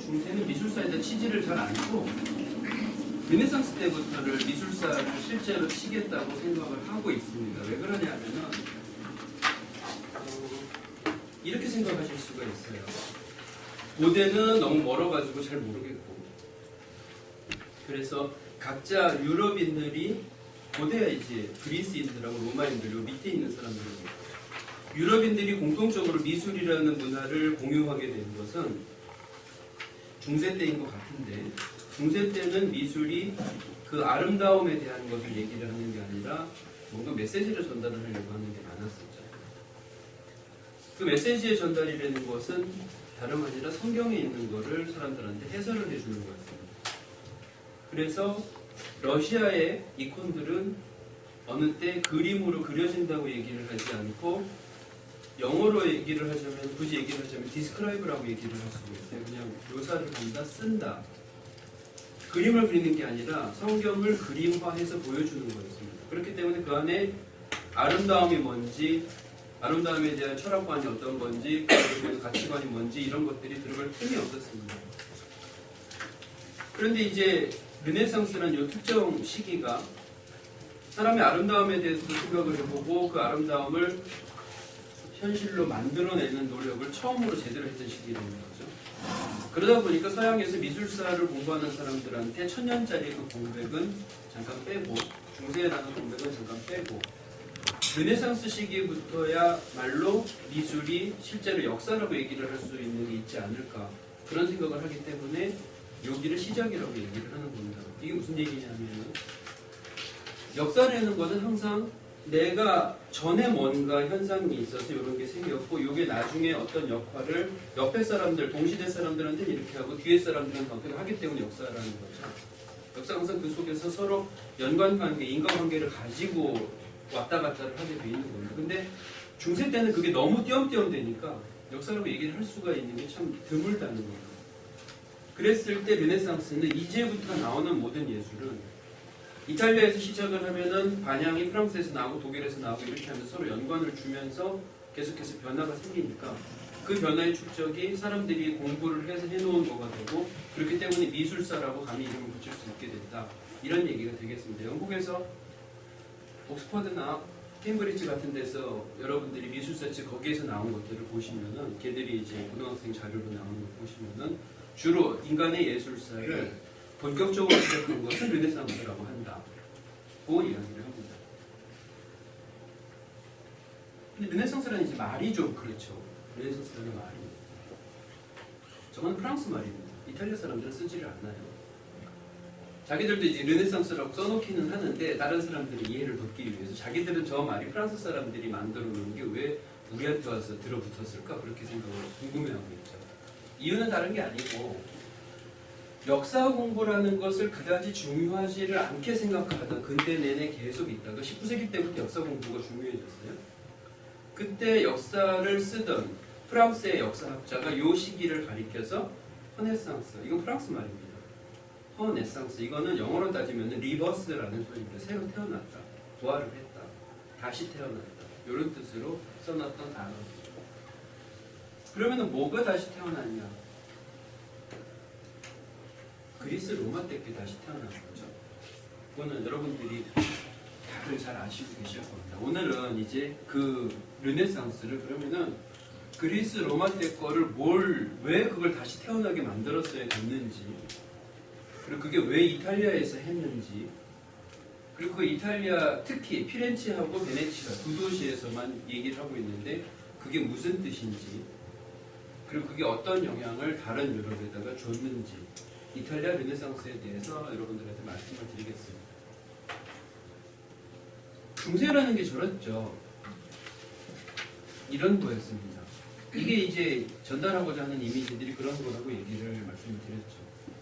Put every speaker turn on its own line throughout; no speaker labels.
중세는 미술사에 대한 취지를 잘 안고 르네상스 때부터를 미술사를 실제로 치겠다고 생각을 하고 있습니다. 왜 그러냐면은 이렇게 생각하실 수가 있어요. 고대는 너무 멀어가지고 잘 모르겠고, 그래서 각자 유럽인들이, 고대야 이제 그리스인들하고 로마인들, 요 밑에 있는 사람들이고, 유럽인들이 공통적으로 미술이라는 문화를 공유하게 된 것은 중세 때인 것 같은데, 중세 때는 미술이 그 아름다움에 대한 것을 얘기를 하는 게 아니라 뭔가 메시지를 전달을 하려고 하는 게 많았었죠. 그 메시지의 전달이라는 것은 다름 아니라 성경에 있는 거를 사람들한테 해설을 해주는 거였습니다. 그래서 러시아의 이콘들은 어느 때 그림으로 그려진다고 얘기를 하지 않고, 영어로 얘기를 하자면, 굳이 얘기를 하자면 디스크라이브라고 얘기를 할 수가 있어요. 그냥 묘사를 한다, 쓴다. 그림을 그리는 게 아니라 성경을 그림화해서 보여주는 거였습니다. 그렇기 때문에 그 안에 아름다움이 뭔지, 아름다움에 대한 철학관이 어떤 건지, 그리고 가치관이 뭔지, 이런 것들이 들어갈 틈이 없었습니다. 그런데 이제 르네상스라는 이 특정 시기가 사람의 아름다움에 대해서도 생각을 해보고 그 아름다움을 현실로 만들어내는 노력을 처음으로 제대로 했던 시기라는 거죠. 그러다 보니까 서양에서 미술사를 공부하는 사람들한테 1000년짜리 그 공백은 잠깐 빼고, 중세라는 공백은 잠깐 빼고, 르네상스 시기부터야말로 미술이 실제로 역사라고 얘기를 할 수 있는 게 있지 않을까, 그런 생각을 하기 때문에 여기를 시작이라고 얘기를 하는 겁니다. 이게 무슨 얘기냐면, 역사라는 것은 항상 내가 전에 뭔가 현상이 있어서 이런 게 생겼고, 이게 나중에 어떤 역할을 옆에 사람들, 동시대 사람들한테는 이렇게 하고 뒤에 사람들한테 어떻게 하기 때문에 역사라는 거죠. 역사가 항상 그 속에서 서로 연관관계, 인과관계를 가지고 왔다 갔다를 하게 돼 있는 겁니다. 근데 중세 때는 그게 너무 띄엄띄엄 되니까 역사라고 얘기를 할 수가 있는 게 참 드물다는 거예요. 그랬을 때 르네상스는 이제부터 나오는 모든 예술은 이탈리아에서 시작을 하면은 반향이 프랑스에서 나오고 독일에서 나오고 이렇게 하면서 서로 연관을 주면서 계속해서 변화가 생기니까 그 변화의 축적이 사람들이 공부를 해서 해놓은 거가 되고, 그렇기 때문에 미술사라고 감히 이름을 붙일 수 있게 됐다, 이런 얘기가 되겠습니다. 영국에서 옥스퍼드나 케임브리지 같은 데서 여러분들이 미술사 책 거기에서 나온 것들을 보시면은, 걔들이 이제 고등학생 자료로 나오는 걸 보시면은 주로 인간의 예술사를 본격적으로 시작한 것은 르네상스라고 한다고 이야기를 합니다. 근데 르네상스라는 이제 말이 좀 그렇죠. 르네상스라는 말이, 저건 프랑스 말입니다. 이탈리아 사람들은 쓰지를 않아요. 자기들도 이제 르네상스라고 써놓기는 하는데 다른 사람들이 이해를 돕기 위해서 자기들은 저 말이 프랑스 사람들이 만들어 놓은 게 왜 우리한테 와서 들어붙었을까, 그렇게 생각을 궁금해하고 있죠. 이유는 다른 게 아니고, 역사 공부라는 것을 그다지 중요하지를 않게 생각하던 근대 내내 계속 있다가 19세기 때부터 역사 공부가 중요해졌어요. 그때 역사를 쓰던 프랑스의 역사학자가 이 시기를 가리켜서 허네상스, 이건 프랑스 말입니다. 허네상스, 이거는 영어로 따지면 리버스라는 소리입니다. 새로 태어났다, 부활을 했다, 다시 태어났다, 이런 뜻으로 써놨던 단어죠. 그러면 뭐가 다시 태어났냐? 그리스 로마 때께 다시 태어난 거죠. 그거는 여러분들이 다들 잘 아시고 계실 겁니다. 오늘은 이제 그 르네상스를, 그러면은 그리스 로마 때 거를 왜 그걸 다시 태어나게 만들었어야 됐는지, 그리고 그게 왜 이탈리아에서 했는지, 그리고 그 이탈리아 특히 피렌체하고 베네치아 두 도시에서만 얘기를 하고 있는데 그게 무슨 뜻인지, 그리고 그게 어떤 영향을 다른 유럽에다가 줬는지, 이탈리아 르네상스에 대해서 여러분들한테 말씀을 드리겠습니다. 중세라는 게 저랬죠. 이런 거였습니다. 이게 이제 전달하고자 하는 이미지들이 그런 거라고 얘기를 말씀을 드렸죠.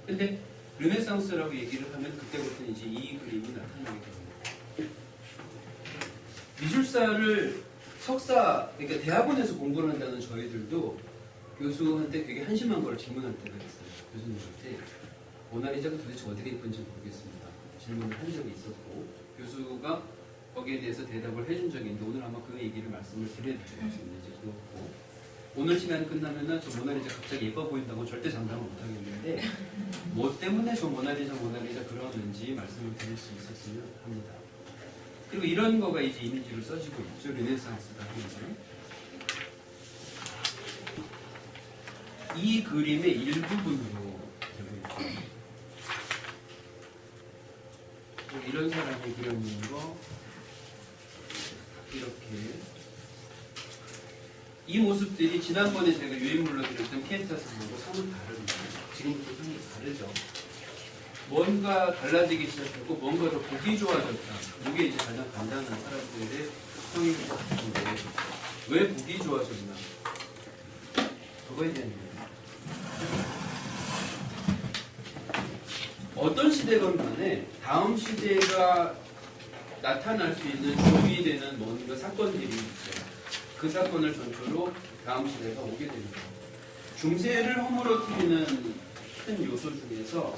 근데 르네상스라고 얘기를 하면 그때부터 이제 이 그림이 나타나게 됩니다. 미술사를 그러니까 대학원에서 공부를 한다는 저희들도 교수한테 되게 한심한 걸 질문할 때가 있어요. 교수님한테 모나리자가 도대체 어떻게 예쁜지 모르겠습니다, 질문을 한 적이 있었고, 교수가 거기에 대해서 대답을 해준 적이 있는데 오늘 아마 그 얘기를 말씀을 드려야 될 것 같습니다. 이제 그렇고, 오늘 시간 끝나면은 저 모나리자 갑자기 예뻐 보인다고 절대 장담을 못 하겠는데 뭐 때문에 저 모나리자 그러는지 말씀을 드릴 수 있었으면 합니다. 그리고 이런 거가 이제 이미지로 써지고 있죠. 르네상스가 하면서. 이 그림의 일부분으로 되고 있죠. 이런 사람이 그려놓은 거 이렇게 이 모습들이 지난번에 제가 유인물로 드렸던 피에타스하고 사뭇 다릅니다. 지금부터 사뭇 다르죠. 뭔가 달라지기 시작했고 뭔가 더 보기 좋아졌다. 이게 이제 가장 간단한 사람들의 성인 같은데 왜 보기 좋아졌나? 그거에 대한 얘기입니다. 어떤 시대건 간에 다음 시대가 나타날 수 있는 준비되는 뭔가 사건들이 있죠. 그 사건을 전초로 다음 시대가 오게 됩니다. 중세를 허물어뜨리는 큰 요소 중에서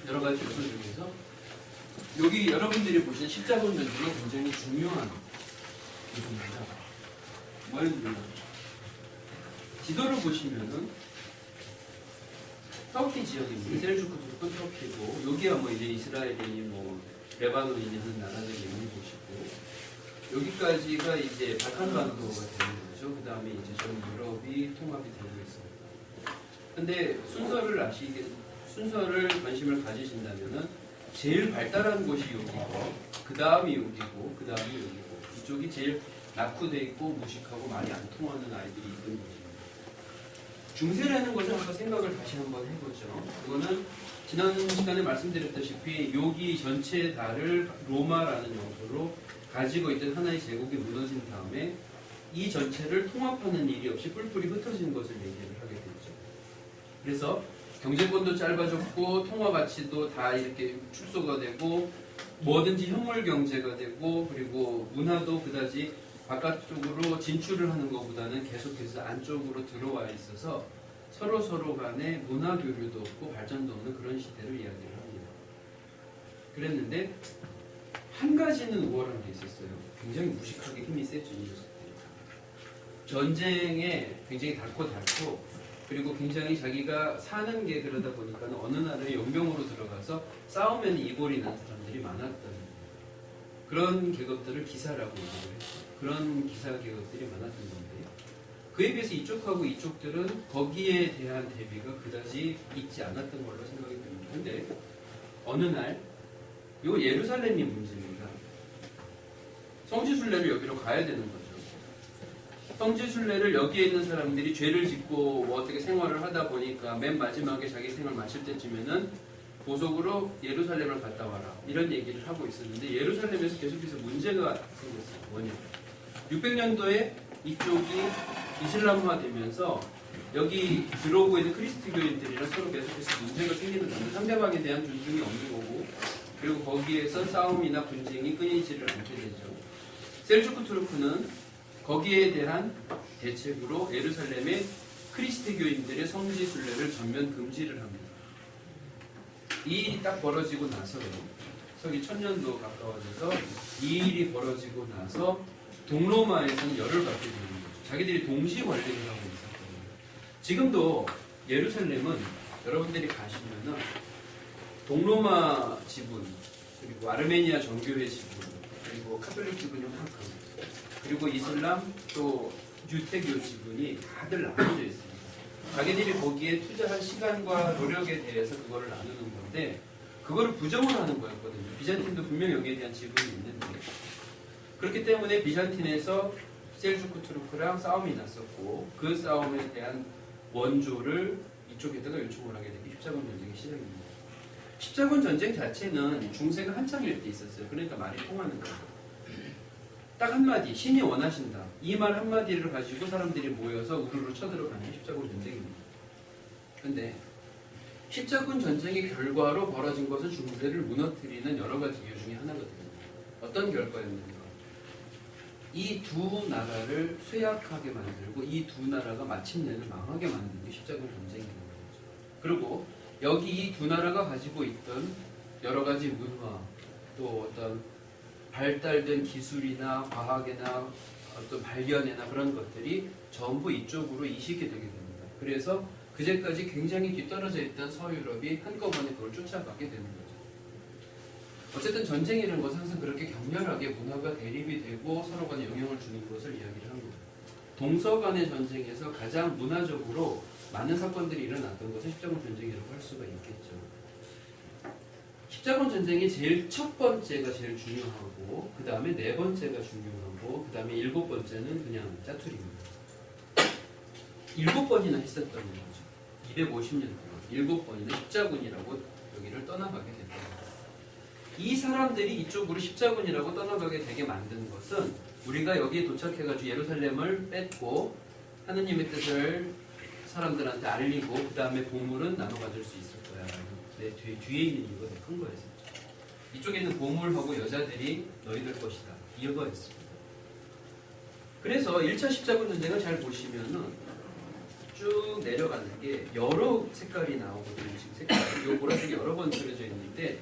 여러 가지 요소 중에서 여기 여러분들이 보시는 십자군 전쟁이 굉장히 중요한 요소입니다. 뭐였냐? 지도를 보시면은 터키 지역입니다. 셀주크 투르크 터키고 여기야 뭐 이제 이스라엘이니 뭐 레바논이니 하는 나라들 있는 곳이고 여기까지가 이제 발칸반도가 되는 거죠. 그 다음에 이제 전 유럽이 통합이 되고 있습니다. 근데 순서를 관심을 가지신다면은 제일 발달한 곳이 여기고 그 다음이 여기고 그 다음이 여기고 이쪽이 제일 낙후돼 있고 무식하고 말이 안 통하는 아이들이 있던 곳입니다. 중세라는 것을 한번 생각을 다시 한번 해보죠. 그거는 지난 시간에 말씀드렸다시피 여기 전체 달을 로마라는 영토로 가지고 있던 하나의 제국이 무너진 다음에 이 전체를 통합하는 일이 없이 뿔뿔이 흩어진 것을 얘기를 하게 되죠. 그래서 경제권도 짧아졌고 통화 가치도 다 이렇게 축소가 되고 뭐든지 현물 경제가 되고 그리고 문화도 그다지 바깥쪽으로 진출을 하는 것보다는 계속해서 안쪽으로 들어와 있어서 서로 간에 문화 교류도 없고 발전도 없는 그런 시대를 이야기를 합니다. 그랬는데 한 가지는 우월한 게 있었어요. 굉장히 무식하게 힘이 세진 녀석들이다. 전쟁에 굉장히 닳고 그리고 굉장히 자기가 사는 게 그러다 보니까 어느 나라의 용병으로 들어가서 싸우면 이골이 난 사람들이 많았던 그런 계급들을 기사라고 얘기를 했어요. 그런 기사 계급들이 많았던 건데 그에 비해서 이쪽하고 이쪽들은 거기에 대한 대비가 그다지 있지 않았던 걸로 생각이 듭니다. 근데 어느 날 요 예루살렘이 문제입니다. 성지순례를 여기로 가야 되는 거죠. 성지순례를 여기에 있는 사람들이 죄를 짓고 뭐 어떻게 생활을 하다 보니까 맨 마지막에 자기 생을 마칠 때쯤에는 보석으로 예루살렘을 갔다 와라 이런 얘기를 하고 있었는데 예루살렘에서 계속해서 문제가 생겼어요. 뭐냐? 600년도에 이쪽이 이슬람화 되면서 여기 들어오고 있는 크리스트교인들이랑 서로 계속해서 문제가 생기는 겁니다. 상대방에 대한 존중이 없는 거고 그리고 거기에서 싸움이나 분쟁이 끊이지를 않게 되죠. 셀주크 투르크는 거기에 대한 대책으로 예루살렘의 크리스트교인들의 성지순례를 전면 금지를 합니다. 이 일이 딱 벌어지고 나서 서기 1000년도 가까워져서 이 일이 벌어지고 나서 동로마에서는 열을 받게 되는 거죠. 자기들이 동시 관리를 하고 있었거든요. 지금도 예루살렘은 여러분들이 가시면은 동로마 지분 그리고 아르메니아 정교회 지분 그리고 카톨릭 지분이 한큼 그리고 이슬람 또 유태교 지분이 다들 나눠져 있습니다. 자기들이 거기에 투자한 시간과 노력에 대해서 그거를 나누는 건데 그거를 부정을 하는 거였거든요. 비잔틴도 분명 여기에 대한 지분이 있는데 그렇기 때문에 비잔틴에서 셀주크 투르크랑 싸움이 났었고 그 싸움에 대한 원조를 이쪽에다가 요청을 하게 되고 십자군 전쟁이 시작입니다. 십자군 전쟁 자체는 중세가 한창일 때 있었어요. 그러니까 말이 통하는 거예요. 딱 한마디, 신이 원하신다. 이 말 한마디를 가지고 사람들이 모여서 우르르 쳐들어가는 십자군 전쟁입니다. 근데 십자군 전쟁의 결과로 벌어진 것은 중세를 무너뜨리는 여러 가지 이유 중에 하나거든요. 어떤 결과였는가? 이 두 나라를 쇠약하게 만들고 이 두 나라가 마침내는 망하게 만든 게 십자군 전쟁이라는 거죠. 그리고 여기 이 두 나라가 가지고 있던 여러 가지 문화 또 어떤 발달된 기술이나 과학이나 어떤 발견이나 그런 것들이 전부 이쪽으로 이식이 되게 됩니다. 그래서 그제까지 굉장히 뒤떨어져 있던 서유럽이 한꺼번에 그걸 쫓아가게 되는 거죠. 어쨌든 전쟁이라는 것은 항상 그렇게 격렬하게 문화가 대립이 되고 서로 간에 영향을 주는 것을 이야기를 한 겁니다. 동서 간의 전쟁에서 가장 문화적으로 많은 사건들이 일어났던 것은 십자군 전쟁이라고 할 수가 있겠죠. 십자군 전쟁이 제일 첫 번째가 제일 중요하고 그 다음에 네 번째가 중요하고 그 다음에 일곱 번째는 그냥 짜투리입니다. 7번이나 했었던 거죠. 250년 동안 7번이나 십자군이라고 여기를 떠나가게 됐다. 이 사람들이 이쪽으로 십자군이라고 떠나가게 되게 만든 것은 우리가 여기에 도착해가지고 예루살렘을 뺏고 하느님의 뜻을 사람들한테 알리고 그 다음에 보물은 나눠 가질 수 있을 거야. 내 뒤에 있는 이유가 더 큰 거였습니다. 이쪽에 있는 보물하고 여자들이 너희들 것이다. 이거였습니다. 그래서 1차 십자군 전쟁을 잘 보시면은 쭉 내려가는 게 여러 색깔이 나오거든요. 지금 색깔. 이 보라색이 여러 번 그려져 있는데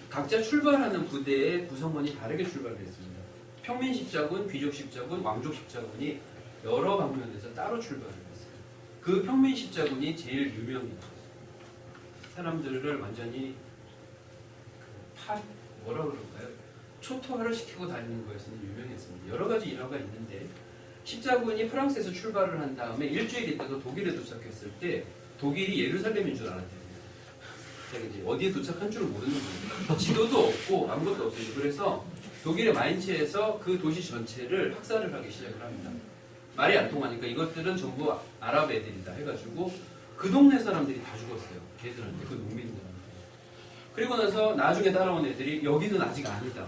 각자 출발하는 부대의 구성원이 다르게 출발을 했습니다. 평민 십자군, 귀족 십자군, 왕족 십자군이 여러 방면에서 따로 출발을 했어요. 그 평민 십자군이 제일 유명했죠. 사람들을 완전히 뭐라 그럴까요? 초토화를 시키고 다니는 거에서는 유명했습니다. 여러 가지 일화가 있는데 십자군이 프랑스에서 출발을 한 다음에 일주일 있다가 독일에 도착했을 때 독일이 예루살렘인 줄 알았대요. 이제 어디에 도착한 줄 모르는 거예요. 지도도 없고 아무것도 없어요. 그래서 독일의 마인츠에서 그 도시 전체를 학살을 하기 시작을 합니다. 말이 안 통하니까 이것들은 전부 아랍 애들이다 해가지고 그 동네 사람들이 다 죽었어요. 걔들한테, 그 농민들한테. 그리고 나서 나중에 따라온 애들이 여기는 아직 아니다.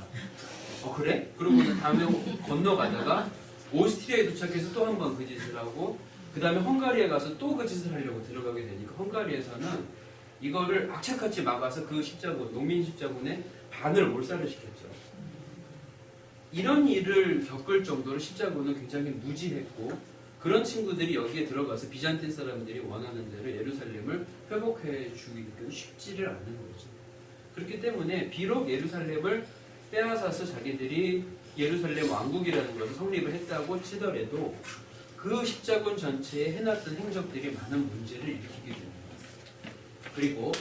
그래? 그러고는 다음에 건너가다가 오스트리아에 도착해서 또 한 번 그 짓을 하고 그 다음에 헝가리에 가서 또 그 짓을 하려고 들어가게 되니까 헝가리에서는 이거를 악착같이 막아서 그 십자군, 농민 십자군의 반을 몰살을 시켰죠. 이런 일을 겪을 정도로 십자군은 굉장히 무지했고 그런 친구들이 여기에 들어가서 비잔틴 사람들이 원하는 대로 예루살렘을 회복해 주기는 쉽지를 않는 거죠. 그렇기 때문에 비록 예루살렘을 빼앗아서 자기들이 예루살렘 왕국이라는 것을 성립을 했다고 치더라도 그 십자군 전체에 해놨던 행적들이 많은 문제를 일으키게 됩니다. 그리고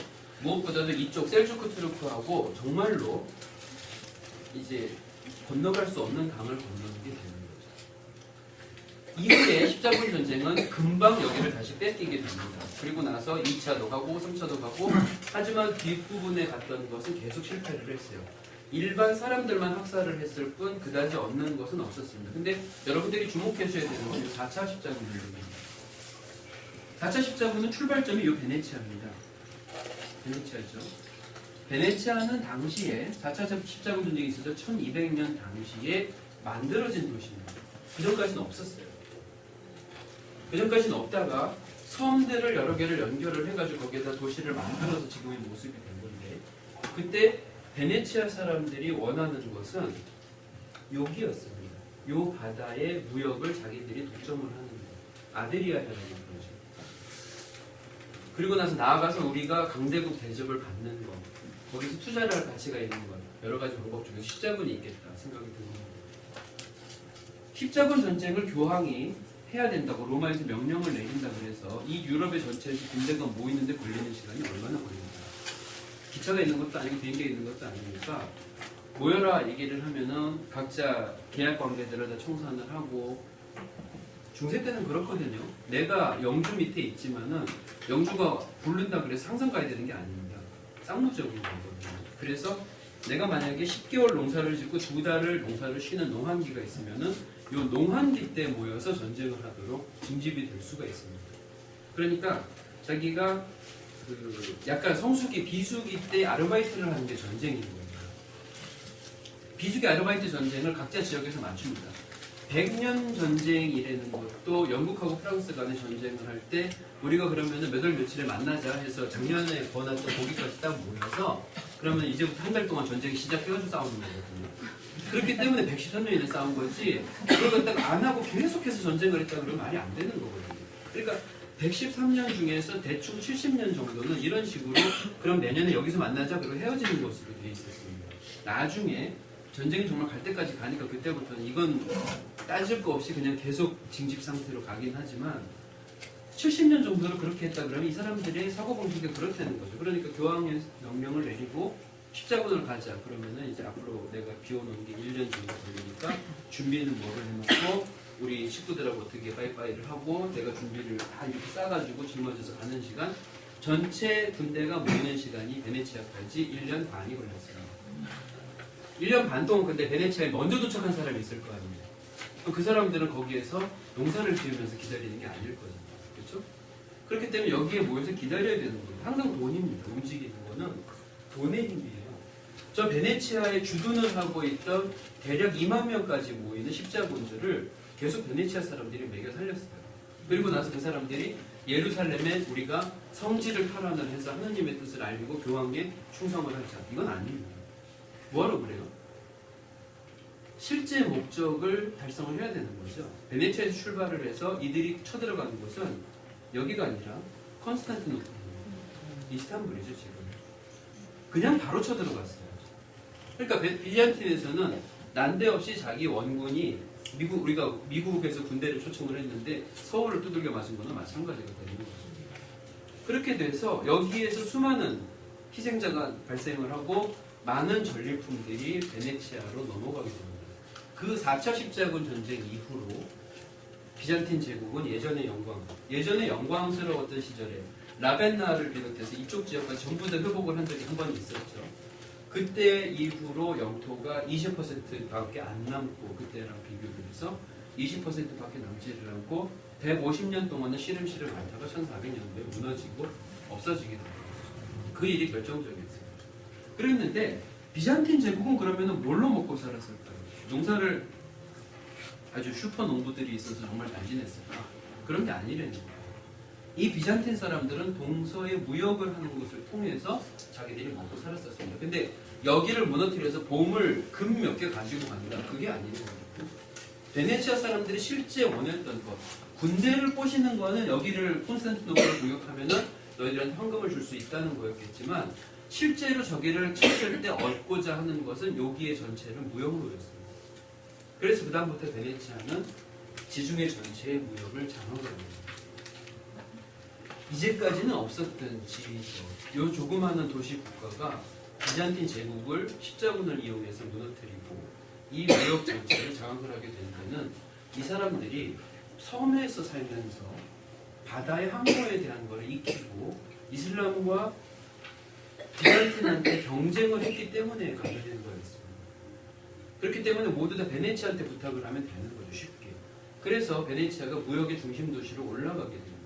무엇보다도 이쪽 셀주크 투르크하고 정말로 이제 건너갈 수 없는 강을 건너는 게 되는 거죠. 이후에 십자군 전쟁은 금방 여기를 다시 뺏기게 됩니다. 그리고 나서 2차도 가고 3차도 가고 하지만 뒷부분에 갔던 것은 계속 실패를 했어요. 일반 사람들만 학살을 했을 뿐 그다지 얻는 것은 없었습니다. 근데 여러분들이 주목하셔야 되는 건 4차 십자군 전쟁입니다. 4차 십자군은 출발점이 이 베네치아입니다. 베네치아죠. 베네치아는 당시에 4차 십자군 전쟁이 있어서 1200년 당시에 만들어진 도시입니다. 그전까지는 없었어요. 그전까지는 없다가 섬들을 여러 개를 연결을 해가지고 거기에다 도시를 만들어서 지금의 모습이 된 건데 그때 베네치아 사람들이 원하는 것은 여기였습니다. 요 바다의 무역을 자기들이 독점을 하는 거예요. 아데리아해라는 거죠. 그리고 나서 나아가서 우리가 강대국 대접을 받는 것, 거기서 투자를 할 가치가 있는 것, 여러 가지 방법 중에 십자군이 있겠다 생각이 드는 겁니다. 십자군 전쟁을 교황이 해야 된다고 로마에서 명령을 내린다 그래서 이 유럽의 전체에서 군대가 모이는데 걸리는 시간이 얼마나 걸립니까? 기차가 있는 것도 아니고 비행기가 있는 것도 아니니까 모여라 얘기를 하면은 각자 계약 관계들을 다 청산을 하고 중세 때는 그렇거든요. 내가 영주 밑에 있지만은 영주가 부른다 그래서 항상 가야 되는 게 아닙니다. 쌍무적인 거거든요. 그래서 내가 만약에 10개월 농사를 짓고 2달을 농사를 쉬는 농한기가 있으면은 이 농한기 때 모여서 전쟁을 하도록 징집이 될 수가 있습니다. 그러니까 자기가 약간 성수기, 비수기 때 아르바이트를 하는 게 전쟁인 거예요. 비수기 아르바이트 전쟁을 각자 지역에서 맞춥니다. 100년 전쟁이라는 것도 영국하고 프랑스 간의 전쟁을 할 때 우리가 그러면은 몇 월 며칠에 만나자 해서 작년에 거놨던 고기까지 딱 모여서 그러면 이제부터 한 달 동안 전쟁이 시작해가지고 싸우는 거거든요. 그렇기 때문에 113년이나 싸운 거지 그걸 갖다가 안 하고 계속해서 전쟁을 했다 그러면 말이 안 되는 거거든요. 그러니까 113년 중에서 대충 70년 정도는 이런 식으로 그럼 내년에 여기서 만나자 그러고 헤어지는 것으로 돼 있었습니다. 나중에 전쟁이 정말 갈 때까지 가니까 그때부터는 이건 따질 거 없이 그냥 계속 징집 상태로 가긴 하지만 70년 정도를 그렇게 했다 그러면 이 사람들의 사고방식이 그렇다는 거죠. 그러니까 교황의 명령을 내리고 십자군을 가자 그러면은 이제 앞으로 내가 비워놓은 게 1년 정도 걸리니까 준비는 뭐를 해놓고 우리 식구들하고 어떻게 빠이빠이를 하고 내가 준비를 다 이렇게 싸가지고 짊어져서 가는 시간 전체 군대가 모이는 시간이 베네치아까지 1년 반이 걸렸어요. 1년 반 동안 근데 베네치아에 먼저 도착한 사람이 있을 거 아니에요. 그 사람들은 거기에서 농사를 지으면서 기다리는 게 아닐 거잖아요. 그렇죠? 그렇기 때문에 여기에 모여서 기다려야 되는 거예요. 항상 돈입니다. 움직이는 거는 돈의 힘이에요. 저 베네치아에 주둔을 하고 있던 대략 2만 명까지 모이는 십자군들을 계속 베네치아 사람들이 먹여 살렸어요. 그리고 나서 그 사람들이 예루살렘에 우리가 성지를 탈환을 해서 하느님의 뜻을 알리고 교황에 충성을 하자. 이건 아닙니다. 뭐하러 그래요? 실제 목적을 달성을 해야 되는 거죠. 베네치아에서 출발을 해서 이들이 쳐들어가는 곳은 여기가 아니라 컨스탄티노플, 이스탄불이죠 지금. 그냥 바로 쳐들어갔어요. 그러니까 비잔틴에서는 난데없이 자기 원군이 우리가 미국에서 군대를 초청을 했는데 서울을 두들겨 맞은 거는 마찬가지가 되는 거죠. 그렇게 돼서 여기에서 수많은 희생자가 발생을 하고 많은 전리품들이 베네치아로 넘어가게 됩니다. 그 4차 십자군 전쟁 이후로 비잔틴 제국은 예전에 영광스러웠던 시절에 라벤나를 비롯해서 이쪽 지역까지 전부 다 회복을 한 적이 한 번 있었죠. 그때 이후로 영토가 20%밖에 안 남고 그때랑 비교를 해서 20%밖에 남지를 않고 150년 동안은 시름시름 앓다가 1400년도에 무너지고 없어지게 된 거죠. 그 일이 결정적이었어요. 그랬는데 비잔틴 제국은 그러면 뭘로 먹고 살았을까요? 농사를 아주 슈퍼 농부들이 있어서 정말 잘 지냈을까? 그런 게 아니라는 거예요. 이 비잔틴 사람들은 동서의 무역을 하는 것을 통해서 자기들이 먹고 살았었습니다. 근데 여기를 무너뜨려서 보물, 금 몇 개 가지고 간다. 그게 아니는 거예요. 베네치아 사람들이 실제 원했던 것, 군대를 꼬시는 거는 여기를 콘스탄티노플을 공격하면은 너희들한테 헌금을 줄 수 있다는 거였겠지만 실제로 저기를 쳤을 때 얻고자 하는 것은 여기의 전체를 무역로였습니다. 그래서 그 다음부터 베네치아는 지중해 전체의 무역을 장악을 합니다. 이제까지는 없었던 지리죠. 이 조그마한 도시 국가가 비잔틴 제국을 십자군을 이용해서 무너뜨리고 이 무역 전체를 장악을 하게 된 데는 이 사람들이 섬에서 살면서 바다의 항로에 대한 걸 익히고 이슬람과 비잔틴한테 경쟁을 했기 때문에 가게 된 거였습니다. 그렇기 때문에 모두 다 베네치아한테 부탁을 하면 되는 거죠. 쉽게. 그래서 베네치아가 무역의 중심 도시로 올라가게 됩니다.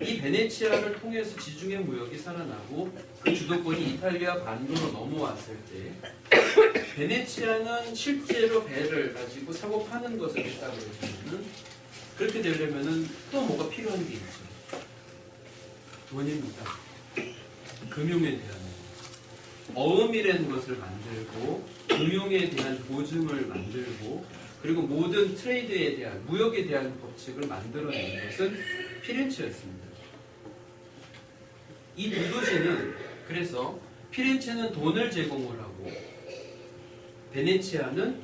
이 베네치아를 통해서 지중해 무역이 살아나고 그 주도권이 이탈리아 반도로 넘어왔을 때 베네치아는 실제로 배를 가지고 사고 파는 것을 했다고 해서는 그렇게 되려면은 또 뭐가 필요한 게 있죠. 돈입니다. 금융에 대한 어음이라는 것을 만들고 금융에 대한 보증을 만들고 그리고 모든 트레이드에 대한 무역에 대한 법칙을 만들어내는 것은 피렌체였습니다. 이 두 도시는 그래서 피렌체는 돈을 제공을 하고 베네치아는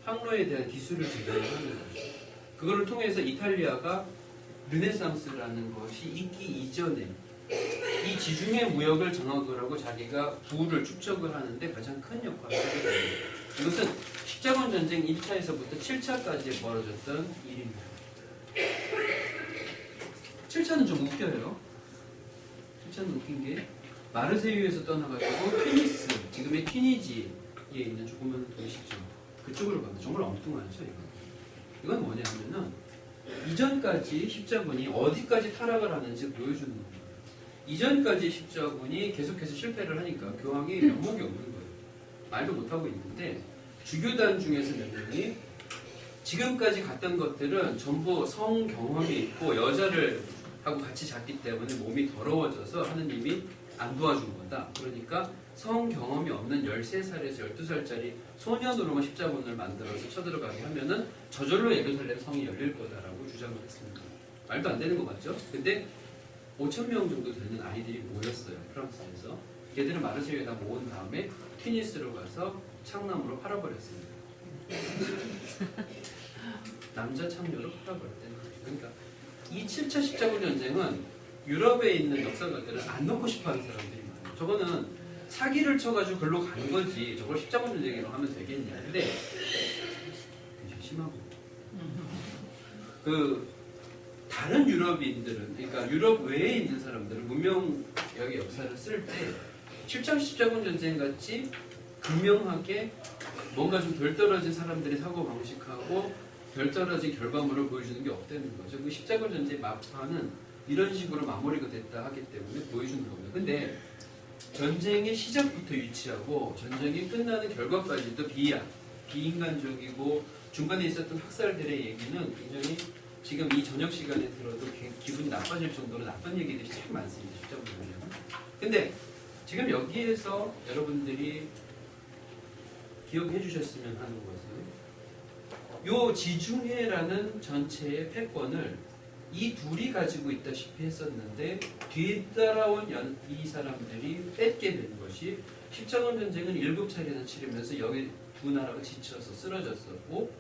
항로에 대한 기술을 제공을 하는 거죠. 그거를 통해서 이탈리아가 르네상스라는 것이 있기 이전에 이 지중해 무역을 장악을 하고 자기가 부를 축적을 하는데 가장 큰 역할을 하게 됩니다. 이것은 십자군 전쟁 1차에서부터 7차까지 벌어졌던 일입니다. 7차는 좀 웃겨요. 7차는 웃긴 게 마르세유에서 떠나가지고 튀니스, 지금의 튀니지에 있는 조그만 도시죠. 그쪽으로 갑니다. 정말 엉뚱하죠. 이건 뭐냐면은 이전까지 십자군이 어디까지 타락을 하는지 보여주는 겁니다. 이전까지 십자군이 계속해서 실패를 하니까 교황이 면목이 없는 거예요. 말도 못하고 있는데 주교단 중에서 몇 명이 지금까지 갔던 것들은 전부 성 경험이 있고 여자를 하고 같이 잤기 때문에 몸이 더러워져서 하느님이 안 도와준 거다. 그러니까 성 경험이 없는 13살에서 12살짜리 소년으로만 십자군을 만들어서 쳐들어가게 하면은 저절로 예루살렘 성이 열릴 거다라고 주장을 했습니다. 말도 안 되는 거 맞죠? 근데 5,000명 정도 되는 아이들이 모였어요. 프랑스에서. 걔들은 마르세유에다 모은 다음에 튀니스로 가서 창나무로 팔아버렸습니다. 남자 창녀로 팔아버렸다는 거죠. 그러니까 이 7차 십자군 전쟁은 유럽에 있는 역사가들은 안 넣고 싶어하는 사람들이 많아요. 저거는 사기를 쳐가지고 글로 간 거지. 저걸 십자군 전쟁이라고 하면 되겠냐. 근데 굉장히 심하고 다른 유럽인들은, 그러니까 유럽 외에 있는 사람들은 문명의 역사를 쓸 때 7차 십자군 전쟁 같이 극명하게 뭔가 좀 덜 떨어진 사람들의 사고 방식하고 덜 떨어진 결과물을 보여주는 게 없다는 거죠. 그 십자군 전쟁 막판은 이런 식으로 마무리가 됐다 하기 때문에 보여주는 겁니다. 근데 전쟁의 시작부터 유치하고 전쟁이 끝나는 결과까지도 비인간적이고 중간에 있었던 학살들의 얘기는 굉장히 지금 이 저녁 시간에 들어도 기분이 나빠질 정도로 나쁜 얘기들이 참 많습니다. 십자군 전쟁은. 근데 지금 여기에서 여러분들이 기억해 주셨으면 하는 것은 요 지중해라는 전체의 패권을 이 둘이 가지고 있다시피 했었는데 뒤따라온 이 사람들이 뺏게 된 것이 십자군 전쟁은 7차례나 치르면서 여기 두 나라가 지쳐서 쓰러졌었고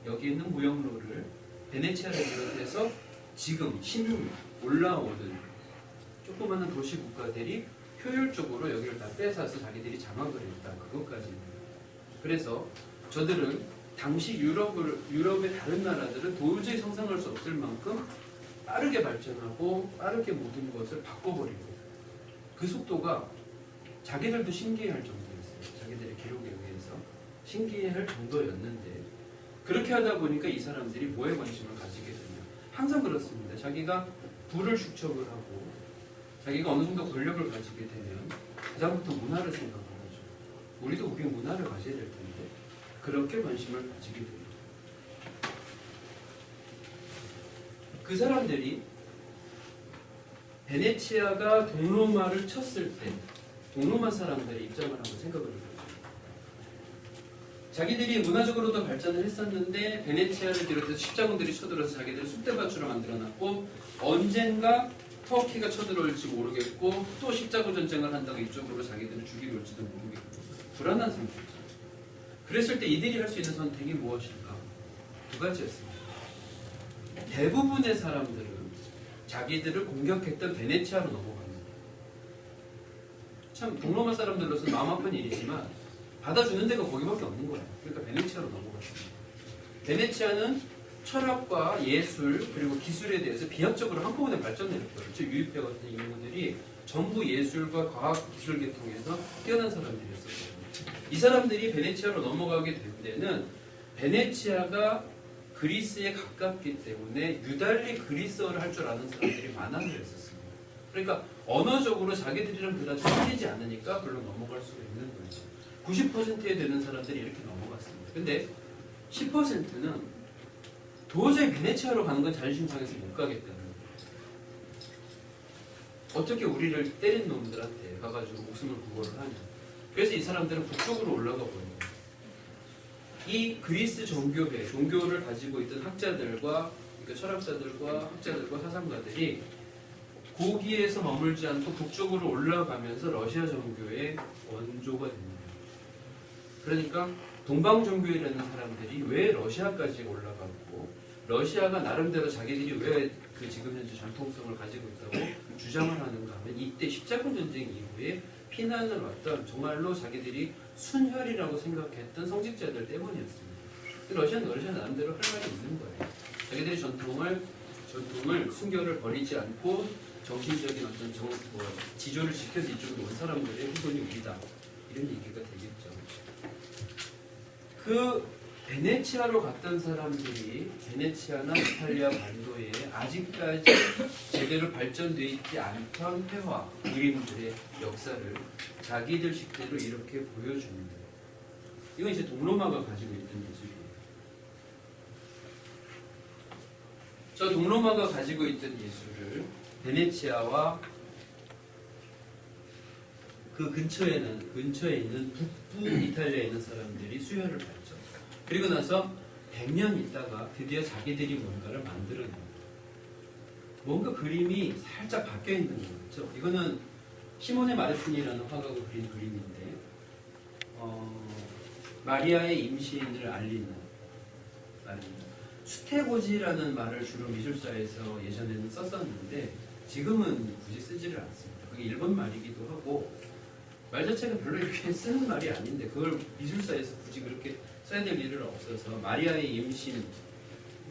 여기 있는 무역로를 베네치아를 비롯해서 지금 신흥 올라오는 조그마한 도시 국가들이 효율적으로 여기를 다 뺏어서 자기들이 장악을 했다. 그것까지입니다. 그래서 저들은 당시 유럽의 다른 나라들은 도저히 상상할 수 없을 만큼 빠르게 발전하고 빠르게 모든 것을 바꿔버리고 그 속도가 자기들도 신기해할 정도였어요. 자기들의 기록에 의해서 신기해할 정도였는데 그렇게 하다 보니까 이 사람들이 뭐에 관심을 가지게 되냐. 항상 그렇습니다. 자기가 부를 축적을 하고 자기가 어느 정도 권력을 가지게 되면 그다음부터 문화를 생각을 하죠. 우리도 우리의 문화를 가져야 될 텐데 그렇게 관심을 가지게 됩니다. 그 사람들이 베네치아가 동로마를 쳤을 때 동로마 사람들의 입장을 한번 생각을 해보죠. 자기들이 문화적으로도 발전을 했었는데 베네치아를 비롯해서 십자군들이 쳐들어서 자기들을 쑥대밭으로 만들어놨고 언젠가 터키가 쳐들어올지 모르겠고 또 십자군 전쟁을 한다고 이쪽으로 자기들을 죽이러 올지도 모르겠고 불안한 상태죠. 그랬을 때 이들이 할 수 있는 선택이 무엇일까? 두 가지였습니다. 대부분의 사람들은 자기들을 공격했던 베네치아로 넘어갑니다. 참 동로마 사람들로서 마음 아픈 일이지만 받아주는 데가 거기밖에 없는 거예요. 그러니까 베네치아로 넘어갔습니다. 베네치아는 철학과 예술 그리고 기술에 대해서 비약적으로 한꺼번에 발전을 했고요. 즉 유입회 같은 인물들이 전부 예술과 과학 기술 계통에서 뛰어난 사람들이었어요. 이 사람들이 베네치아로 넘어가게 된 데는 베네치아가 그리스에 가깝기 때문에 유달리 그리스어를 할 줄 아는 사람들이 많아서 했었습니다. 그러니까 언어적으로 자기들이랑 그다지 틀리지 않으니까 별로 넘어갈 수가 있는 거죠. 90%에 되는 사람들이 이렇게 넘어갔습니다. 근데 10%는 도저히 베네치아로 가는 건 자존심 상해서 못 가겠다는 거예요. 어떻게 우리를 때린 놈들한테 가가지고 목숨을 구걸을 하냐. 그래서 이 사람들은 북쪽으로 올라가 버린 거예요. 이 그리스 종교를 가지고 있던 학자들과 그러니까 철학자들과 학자들과 사상가들이 거기에서 머물지 않고 북쪽으로 올라가면서 러시아 종교의 원조가 됩니다. 그러니까 동방 종교라는 사람들이 왜 러시아까지 올라갔고 러시아가 나름대로 자기들이 왜 그 지금 현재 전통성을 가지고 있다고 주장을 하는가 하면 이때 십자군 전쟁 이후에 피난을 왔던 정말로 자기들이 순혈이라고 생각했던 성직자들 때문이었습니다. 러시아는 나름대로 할 말이 있는 거예요. 자기들이 전통을 순결을 버리지 않고 정신적인 어떤 지조를 지켜서 이쪽으로 온 사람들의 후손이 우리다. 이런 얘기가 되겠죠. 그 베네치아로 갔던 사람들이 베네치아나 이탈리아 반도에 아직까지 제대로 발전되어 있지 않던 회화, 그림들의 역사를 자기들 식대로 이렇게 보여줍니다. 이건 이제 동로마가 가지고 있던 예술이에요. 저 동로마가 가지고 있던 예술을 베네치아와 그 근처에 있는 북부 이탈리아에 있는 사람들이 수혈을 받죠. 그리고 나서 100년 있다가 드디어 자기들이 뭔가를 만들어냅니다. 뭔가 그림이 살짝 바뀌어 있는 거죠. 이거는 시모네 마르티니라는 화가가 그린 그림인데 마리아의 임신을 알리는 말입니다. 수태고지라는 말을 주로 미술사에서 예전에는 썼었는데 지금은 굳이 쓰지를 않습니다. 그게 일본 말이기도 하고 말 자체가 별로 이렇게 쓰는 말이 아닌데 그걸 미술사에서 굳이 그렇게 써야 될 일은 없어서 마리아의 임신,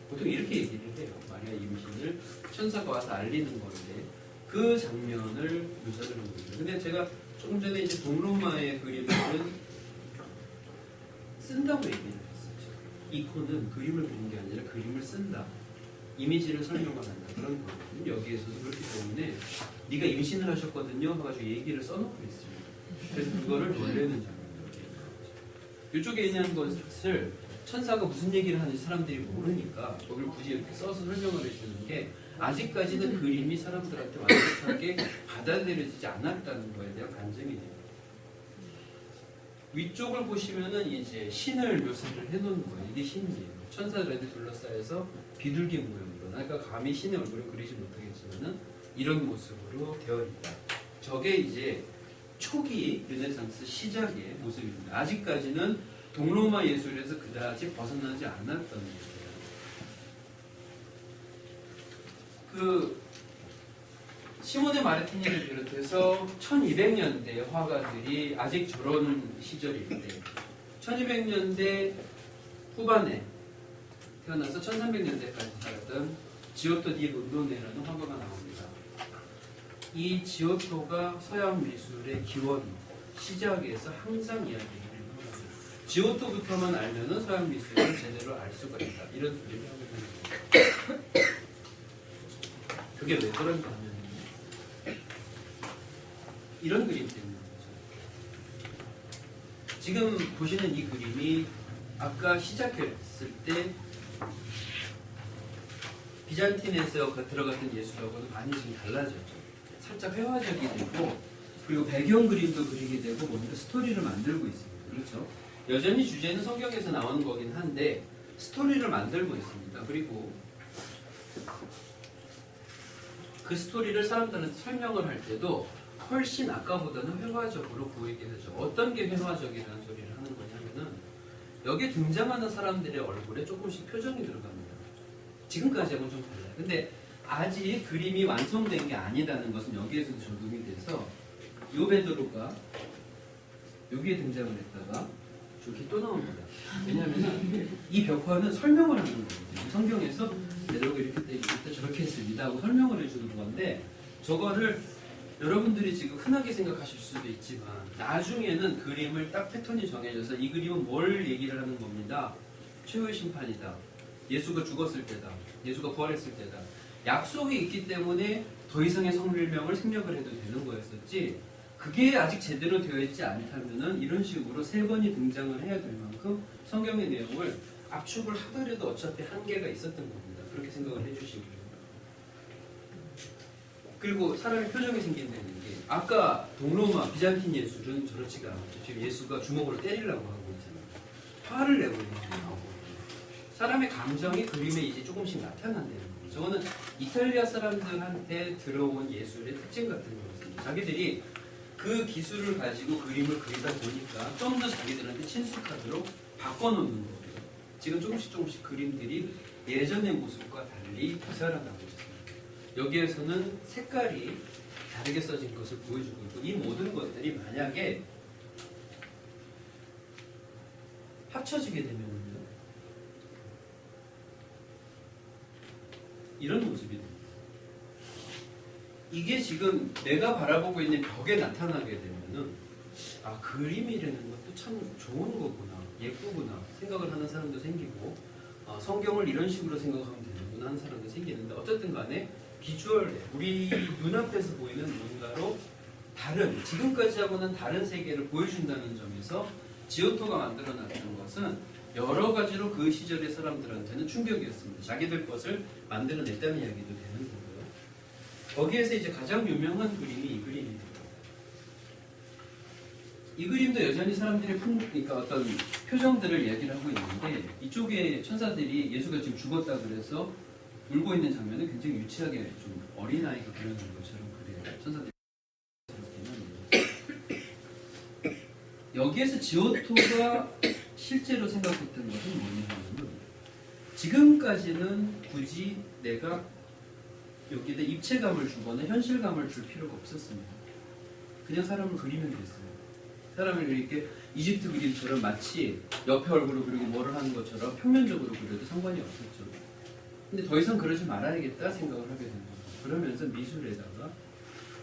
보통 이렇게 얘기를 해요. 마리아의 임신을 천사가 와서 알리는 건데 그 장면을 묘사를 한 겁니다. 근데 제가 조금 전에 이제 동로마의 그림을 쓴다고 얘기를 했었죠. 이콘은 그림을 그리는 게 아니라 그림을 쓴다. 이미지를 설명을 한다. 그런 거거든요. 여기에서도 그렇기 때문에 네가 임신을 하셨거든요. 해가지고 얘기를 써놓고 있습니다. 그래서 그거를 놀래는 장면으로 이쪽에 있는 것을 천사가 무슨 얘기를 하는지 사람들이 모르니까 거기를 굳이 이렇게 써서 설명을 해주는 게 아직까지는 그림이 사람들한테 완벽하게 받아들여지지 않았다는 거에 대한 반증이 됩니다. 위쪽을 보시면은 이제 신을 묘사를 해놓은 거예요. 이게 신이에요. 천사들한테 둘러싸여서 비둘기 모양으로. 그러니까 감히 신의 얼굴을 그리지 못하겠지만은 이런 모습으로 되어 있다. 저게 이제 초기 르네상스 시작의 모습입니다. 아직까지는 동로마 예술에서 그다지 벗어나지 않았던 거예요. 그 시모네 마르티니를 비롯해서 1200년대 화가들이 아직 저런 시절인데 1200년대 후반에 태어나서 1300년대까지 살았던 지오토 디 론도네라는 화가가 나옵니다. 이 지오토가 서양 미술의 기원, 시작에서 항상 이야기를 합니다. 지오토부터만 알면은 서양 미술을 제대로 알 수가 있다. 이런 소리를 하고 있는 거예요. 그게 왜 그런가 하면 이런 그림 때문인 거죠. 지금 보시는 이 그림이 아까 시작했을 때 비잔틴에서 들어갔던 예술하고는 많이 지금 달라졌죠. 살짝 회화적이 되고 그리고 배경 그림도 그리게 되고 뭔가 스토리를 만들고 있습니다. 그렇죠? 여전히 주제는 성경에서 나오는 거긴 한데 스토리를 만들고 있습니다. 그리고 그 스토리를 사람들한테 설명을 할 때도 훨씬 아까보다는 회화적으로 보이게 되죠. 어떤 게 회화적이라는 소리를 하는 거냐면은 여기에 등장하는 사람들의 얼굴에 조금씩 표정이 들어갑니다. 지금까지하고는 좀 달라요. 근데 아직 그림이 완성된 게 아니다는 것은 여기에서 적용이 돼서 요 베드로가 여기에 등장을 했다가 저렇게 또 나옵니다. 왜냐하면 이 벽화는 설명을 하는 거거든요. 성경에서 베드로가 이렇게 때 저렇게 했습니다 하고 설명을 해주는 건데 저거를 여러분들이 지금 흔하게 생각하실 수도 있지만 나중에는 그림을 딱 패턴이 정해져서 이 그림은 뭘 얘기를 하는 겁니다. 최후의 심판이다. 예수가 죽었을 때다. 예수가 부활했을 때다. 약속이 있기 때문에 더 이상의 성밀명을 생략을 해도 되는 거였었지 그게 아직 제대로 되어 있지 않다면은 이런 식으로 세 번이 등장을 해야 될 만큼 성경의 내용을 압축을 하더라도 어차피 한계가 있었던 겁니다. 그렇게 생각을 해주시고요. 그리고 사람의 표정이 생긴다는 게 아까 동로마 비잔틴 예술은 저렇지가 않죠. 지금 예수가 주먹으로 때리려고 하고 있잖아요. 화를 내고 있는 거예요. 사람의 감정이 그림에 이제 조금씩 나타난다는 거예요. 저거는 이탈리아 사람들한테 들어온 예술의 특징 같은 거였습니다. 자기들이 그 기술을 가지고 그림을 그리다 보니까 좀 더 자기들한테 친숙하도록 바꿔놓는 거예요. 지금 조금씩 그림들이 예전의 모습과 달리 부사라나고 있습니다. 여기에서는 색깔이 다르게 써진 것을 보여주고 있고 이 모든 것들이 만약에 합쳐지게 되면요 이런 모습이 됩니다. 이게 지금 내가 바라보고 있는 벽에 나타나게 되면은 아 그림이라는 것도 참 좋은 거구나 예쁘구나 생각을 하는 사람도 생기고 성경을 이런 식으로 생각하면 되는구나 하는 사람도 생기는데 어쨌든 간에 비주얼 우리 눈앞에서 보이는 뭔가로 다른 지금까지하고는 다른 세계를 보여준다는 점에서 지오토가 만들어놨던 것은 여러 가지로 그 시절의 사람들한테는 충격이었습니다. 자기들 것을 만들어냈다는 이야기도 되는 거고요. 거기에서 이제 가장 유명한 그림이 이 그림입니다. 이 그림도 여전히 사람들의 그러니까 어떤 표정들을 이야기를 하고 있는데 이쪽에 천사들이 예수가 지금 죽었다 그래서 울고 있는 장면은 굉장히 유치하게 좀 어린아이가 그려낸 것처럼 그래요. 천사들이 여기에서 지오토가 실제로 생각했던 것은 뭐냐 하면은 지금까지는 굳이 내가 여기다 입체감을 주거나 현실감을 줄 필요가 없었습니다. 그냥 사람을 그리면 됐어요. 사람을 이렇게 이집트 그림처럼 마치 옆에 얼굴을 그리고 뭐를 하는 것처럼 평면적으로 그려도 상관이 없었죠. 근데 더 이상 그러지 말아야겠다 생각을 하게 된 거죠. 그러면서 미술에다가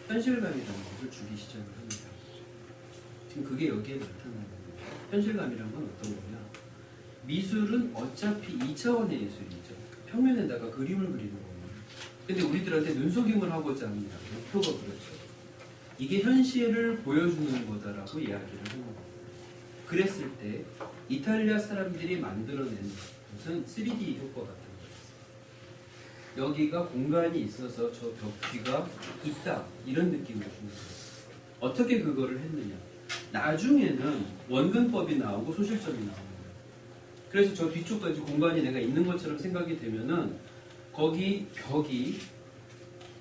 현실감이라는 것을 주기 시작을 합니다. 지금 그게 여기에 나타나는 거예요. 현실감이란 건 어떤 거냐? 미술은 어차피 2차원의 예술이죠. 평면에다가 그림을 그리는 거예요. 근데 우리들한테 눈속임을 하고자 합니다. 목표가 그렇죠. 이게 현실을 보여주는 거다라고 이야기를 하는 거예요. 그랬을 때 이탈리아 사람들이 만들어낸 것은 3D 효과 같은 거였어요. 여기가 공간이 있어서 저 벽 뒤가 있다 이런 느낌을 주는 거예요. 어떻게 그거를 했느냐? 나중에는 원근법이 나오고 소실점이 나오는 거예요. 그래서 저 뒤쪽까지 공간이 내가 있는 것처럼 생각이 되면은 거기 벽이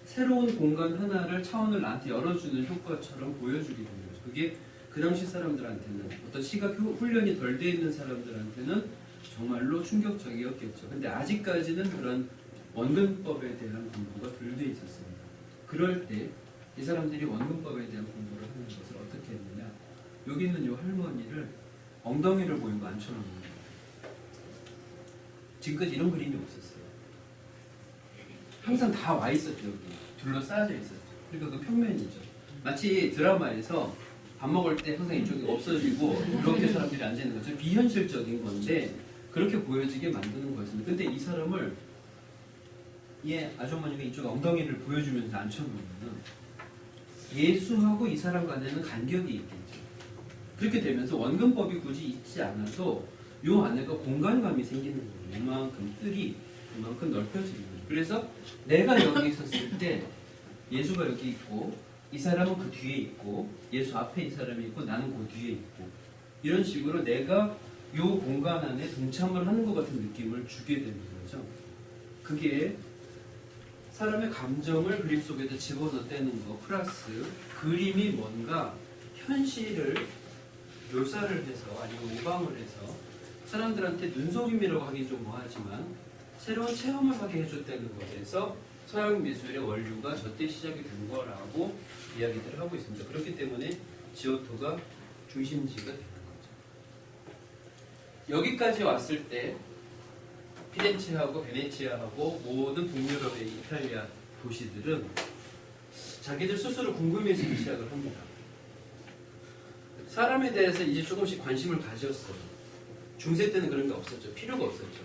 새로운 공간 하나를 차원을 나한테 열어주는 효과처럼 보여주게 되는 거죠. 그게 그 당시 사람들한테는 어떤 시각 훈련이 덜 돼 있는 사람들한테는 정말로 충격적이었겠죠. 근데 아직까지는 그런 원근법에 대한 공부가 덜 돼 있었습니다. 그럴 때 이 사람들이 원근법에 대한 공부를 하는 것을 어떻게 했느냐? 여기 있는 이 할머니를 엉덩이를 보이고 앉혀놓는 거예요. 지금까지 이런 그림이 없었어요. 항상 다 와 있었죠. 여기 둘러싸여져 있었죠. 그러니까 그 평면이죠. 마치 드라마에서 밥 먹을 때 항상 이쪽이 없어지고 이렇게 사람들이 앉아있는 것처럼 비현실적인 건데 그렇게 보여지게 만드는 거였습니다. 근데 이 사람을 아주머니가 이쪽 엉덩이를 보여주면서 앉혀놓으면 예수하고 이 사람 간에는 간격이 있겠죠. 그렇게 되면서 원근법이 굳이 있지 않아도 이 안에가 공간감이 생기는 거예요. 이만큼 뜰이 그만큼 넓혀지는 거예요. 그래서 내가 여기 있었을 때 예수가 여기 있고 이 사람은 그 뒤에 있고 예수 앞에 이 사람이 있고 나는 그 뒤에 있고 이런 식으로 내가 이 공간 안에 동참을 하는 것 같은 느낌을 주게 되는 거죠. 그게 사람의 감정을 그림 속에다 집어넣는 거 플러스 그림이 뭔가 현실을 묘사를 해서 아니면 모방을 해서 사람들한테 눈속임이라고 하기 좀 뭐하지만 새로운 체험을 하게 해줬다는 것에서 서양 미술의 원류가 저때 시작이 된 거라고 이야기들을 하고 있습니다. 그렇기 때문에 지오토가 중심지가 되는 거죠. 여기까지 왔을 때 피렌체하고 베네치아하고 모든 북유럽의 이탈리아 도시들은 자기들 스스로 궁금해지기 시작을 합니다. 사람에 대해서 이제 조금씩 관심을 가졌어요. 중세 때는 그런 게 없었죠. 필요가 없었죠.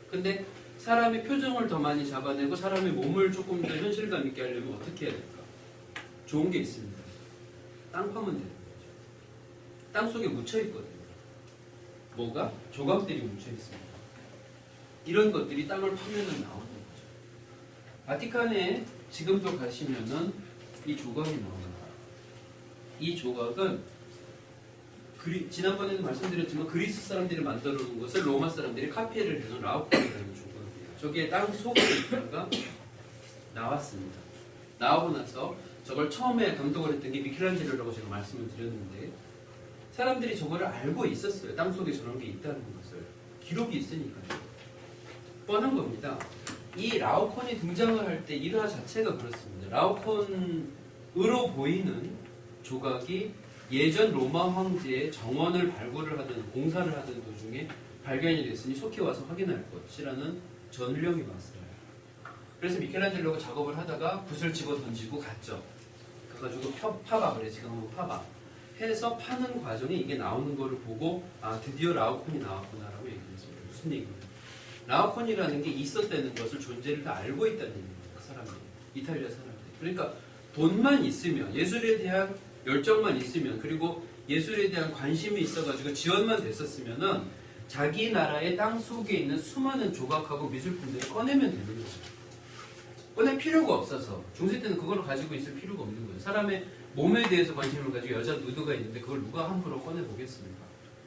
근데 사람의 표정을 더 많이 잡아내고 사람의 몸을 조금 더 현실감 있게 하려면 어떻게 해야 될까? 좋은 게 있습니다. 땅 파면 되는 거죠. 땅 속에 묻혀 있거든요. 뭐가? 조각들이 묻혀 있습니다. 이런 것들이 땅을 파면은 나오는 거죠. 바티칸에 지금도 가시면은 이 조각이 나옵니다. 이 조각은 지난번에도 말씀드렸지만 그리스 사람들이 만들어 놓은 것을 로마 사람들이 카피를 해놓은 라오코니라는 조각이에요. 저게 땅 속에 있다가 나왔습니다. 나오고 나서 저걸 처음에 감독을 했던 게 미켈란젤로라고 제가 말씀을 드렸는데 사람들이 저거를 알고 있었어요. 땅 속에 저런 게 있다는 것을. 기록이 있으니까요. 뻔한 겁니다. 이 라오콘이 등장을 할 때 일화 자체가 그렇습니다. 라오콘으로 보이는 조각이 예전 로마 황제의 정원을 발굴을 하던 공사를 하던 도중에 발견이 됐으니 속히 와서 확인할 것이라는 전령이 왔어요. 그래서 미켈란젤로가 작업을 하다가 붓을 집어 던지고 갔죠. 가가지고 파봐 그래 지금 한번 파봐 해서 파는 과정에 이게 나오는 거를 보고 아 드디어 라오콘이 나왔구나라고 얘기했습니다. 무슨 얘기입니까? 라오콘이라는 게 있었다는 것을 존재를 다 알고 있다는 얘기입니다. 그 사람들이 이탈리아 사람들이. 그러니까 돈만 있으면 예술에 대한 열정만 있으면 그리고 예술에 대한 관심이 있어가지고 지원만 됐었으면은 자기 나라의 땅 속에 있는 수많은 조각하고 미술품들을 꺼내면 되는 거죠. 꺼낼 필요가 없어서 중세 때는 그걸 가지고 있을 필요가 없는 거예요. 사람의 몸에 대해서 관심을 가지고 여자 누드가 있는데 그걸 누가 함부로 꺼내보겠습니까?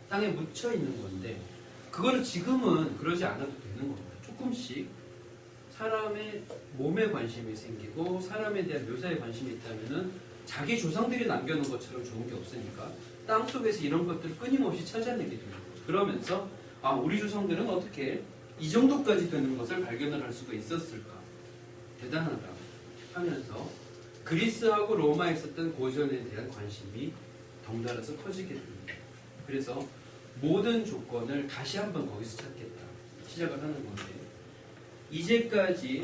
땅에 묻혀 있는 건데 그거를 지금은 그러지 않아도 되는 겁니다. 조금씩 사람의 몸에 관심이 생기고 사람에 대한 묘사에 관심이 있다면은 자기 조상들이 남겨놓은 것처럼 좋은 게 없으니까 땅 속에서 이런 것들을 끊임없이 찾아내게 되는 거죠. 그러면서 우리 조상들은 어떻게 이 정도까지 되는 것을 발견을 할 수가 있었을까? 대단하다 하면서 그리스하고 로마에 있었던 고전에 대한 관심이 덩달아서 커지게 됩니다. 그래서 모든 조건을 다시 한번 거기서 찾겠다 시작을 하는 건데, 이제까지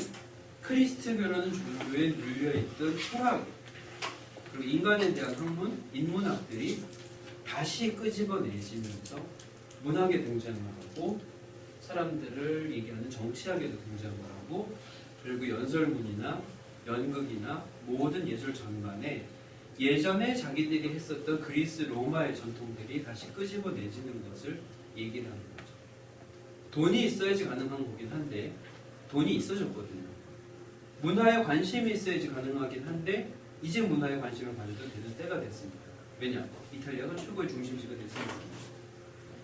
크리스트교라는 종교에 눌려있던 철학 그리고 인간에 대한 학문, 인문학들이 다시 끄집어내지면서 문학에 등장을 하고 사람들을 얘기하는 정치학에도 등장을 하고, 그리고 연설문이나 연극이나 모든 예술 전반에 예전에 자기들이 했었던 그리스 로마의 전통들이 다시 끄집어내지는 것을 얘기를 하는 거죠. 돈이 있어야지 가능한 거긴 한데 돈이 있어졌거든요. 문화에 관심이 있어야지 가능하긴 한데 이제 문화에 관심을 가져도 되는 때가 됐습니다. 왜냐? 이탈리아가 최고의 중심지가 됐습니다.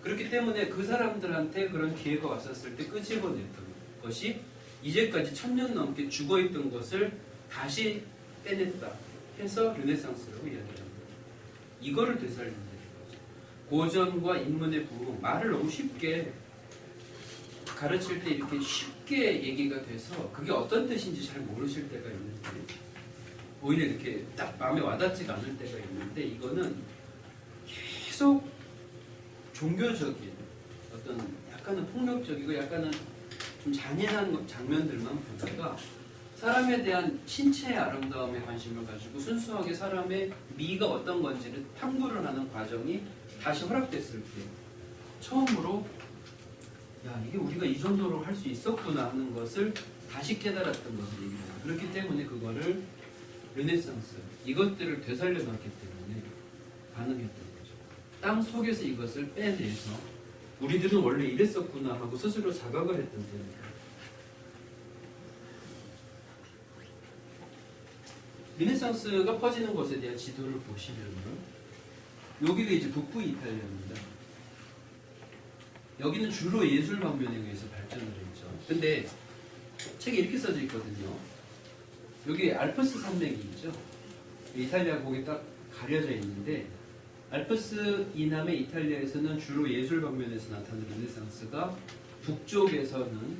그렇기 때문에 그 사람들한테 그런 기회가 왔었을 때 끄집어냈던 것이 이제까지 1000년 넘게 죽어있던 것을 다시 빼냈다 해서 르네상스라고 이야기를 합니다. 이거를 되살리는 거죠. 고전과 인문의 부흥, 말을 너무 쉽게 가르칠 때 이렇게 쉽게 얘기가 돼서 그게 어떤 뜻인지 잘 모르실 때가 있는데, 오히려 이렇게 딱 마음에 와닿지가 않을 때가 있는데, 이거는 계속 종교적인 어떤 약간은 폭력적이고 약간은 좀 잔인한 장면들만 보다가 사람에 대한 신체의 아름다움에 관심을 가지고 순수하게 사람의 미가 어떤 건지를 탐구를 하는 과정이 다시 허락됐을 때 처음으로 이게 우리가 이 정도로 할 수 있었구나 하는 것을 다시 깨달았던 것을 얘기합니다. 그렇기 때문에 그거를 르네상스, 이것들을 되살려놨기 때문에 가능했던 거죠. 땅 속에서 이것을 빼내서 우리들은 원래 이랬었구나 하고 스스로 자각을 했던 때입니다. 르네상스가 퍼지는 것에 대한 지도를 보시면은 여기가 이제 북부 이탈리아입니다. 여기는 주로 예술 방면에 의해서 발전을 했죠. 근데 책에 이렇게 써져 있거든요. 여기 알프스 산맥이 있죠. 이탈리아 거기 딱 가려져 있는데, 알프스 이남의 이탈리아에서는 주로 예술 방면에서 나타나는 르네상스가 북쪽에서는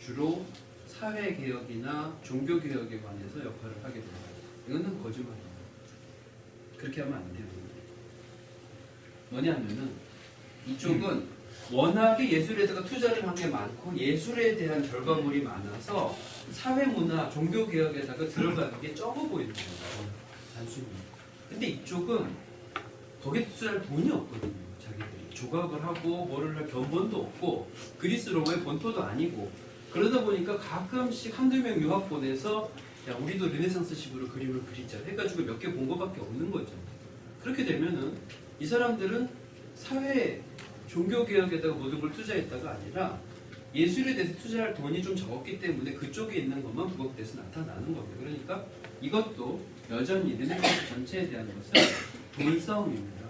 주로 사회개혁이나 종교개혁에 관해서 역할을 하게 됩니다. 이거는 거짓말입니다. 그렇게 하면 안 돼요. 뭐냐면은 이쪽은 워낙에 예술에다가 투자를 한 게 많고 예술에 대한 결과물이 많아서 사회문화, 종교개혁에다가 들어가는 게 적어 보이는 거예요. 단순히. 근데 이쪽은 거기에 투자할 돈이 없거든요. 자기들이 조각을 하고 뭐를 할 견본도 없고 그리스 로마의 본토도 아니고, 그러다 보니까 가끔씩 한두 명 유학 보내서 우리도 르네상스식으로 그림을 그리자 해가지고 몇 개 본 것밖에 없는 거죠. 그렇게 되면은 이 사람들은 사회 종교개혁에다가 모든 걸 투자했다가 아니라 예술에 대해서 투자할 돈이 좀 적었기 때문에 그쪽에 있는 것만 부각돼서 나타나는 겁니다. 그러니까 이것도 여전히 르네상스 전체에 대한 것은 돈 싸움입니다.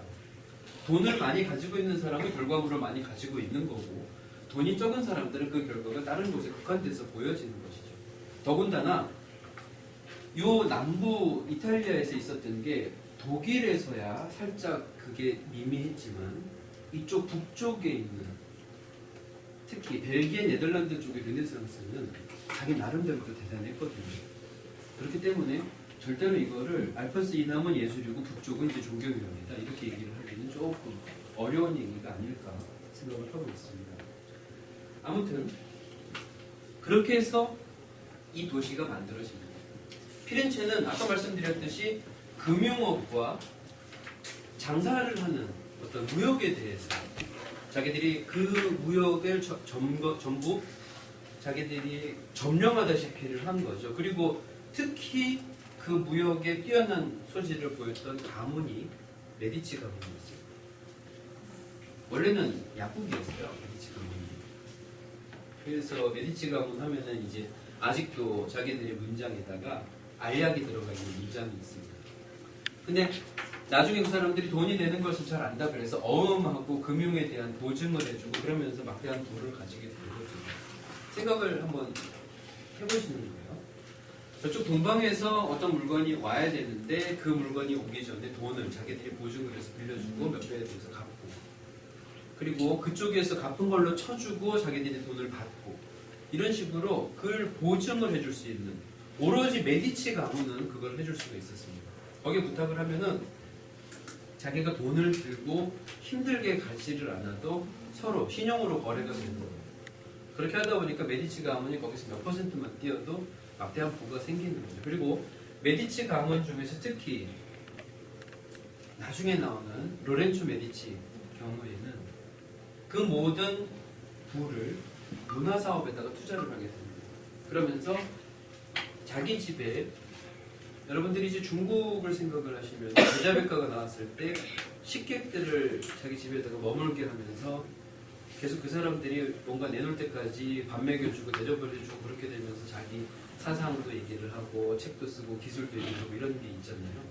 돈을 많이 가지고 있는 사람은 결과물을 많이 가지고 있는 거고, 돈이 적은 사람들은 그 결과가 다른 곳에 국한돼서 보여지는 것이죠. 더군다나 요 남부 이탈리아에서 있었던 게 독일에서야 살짝 그게 미미했지만 이쪽 북쪽에 있는 특히 벨기에, 네덜란드 쪽의 르네상스는 자기 나름대로 또 대단했거든요. 그렇기 때문에 절대로 이거를 알프스 이남은 예술이고 북쪽은 이제 종교개혁이다 이렇게 얘기를 하기는 조금 어려운 얘기가 아닐까 생각을 하고 있습니다. 아무튼 그렇게 해서 이 도시가 만들어집니다. 피렌체는 아까 말씀드렸듯이 금융업과 장사를 하는 어떤 무역에 대해서 자기들이 그 무역을 전부 자기들이 점령하다시피를 한 거죠. 그리고 특히 그 무역에 뛰어난 소질을 보였던 가문이 메디치 가문이었어요. 원래는 약국이었어요, 메디치 가문이. 그래서 메디치 가문 하면은 이제 아직도 자기들의 문장에다가 알약이 들어가 있는 문장이 있습니다. 근데 나중에 그 사람들이 돈이 되는 것을 잘 안다 그래서 어음하고 금융에 대한 보증을 해주고 그러면서 막대한 돈을 가지게 되거든요. 생각을 한번 해보시는 거예요. 저쪽 동방에서 어떤 물건이 와야 되는데 그 물건이 오기 전에 돈을 자기들이 보증을 해서 빌려주고 몇 배에 대해서 갚고, 그리고 그쪽에서 갚은 걸로 쳐주고 자기들이 돈을 받고 이런 식으로 그걸 보증을 해줄 수 있는 오로지 메디치 가문은 그걸 해줄 수가 있었습니다. 거기에 부탁을 하면은 자기가 돈을 들고 힘들게 가지를 않아도 서로 신용으로 거래가 되는 거예요. 그렇게 하다 보니까 메디치 가문이 거기서 몇 %만 뛰어도 막대한 부가 생기는 거죠. 그리고 메디치 가문 중에서 특히 나중에 나오는 로렌초 메디치 경우에는 그 모든 부를 문화 사업에다가 투자를 하게 됩니다. 그러면서 자기 집에 여러분들이 이제 중국을 생각을 하시면 제자백과가 나왔을 때 식객들을 자기 집에다가 머물게 하면서 계속 그 사람들이 뭔가 내놓을 때까지 밥 먹여주고 대접을 해주고 그렇게 되면서 자기 사상도 얘기를 하고 책도 쓰고 기술도 얘기하고 이런 게 있잖아요.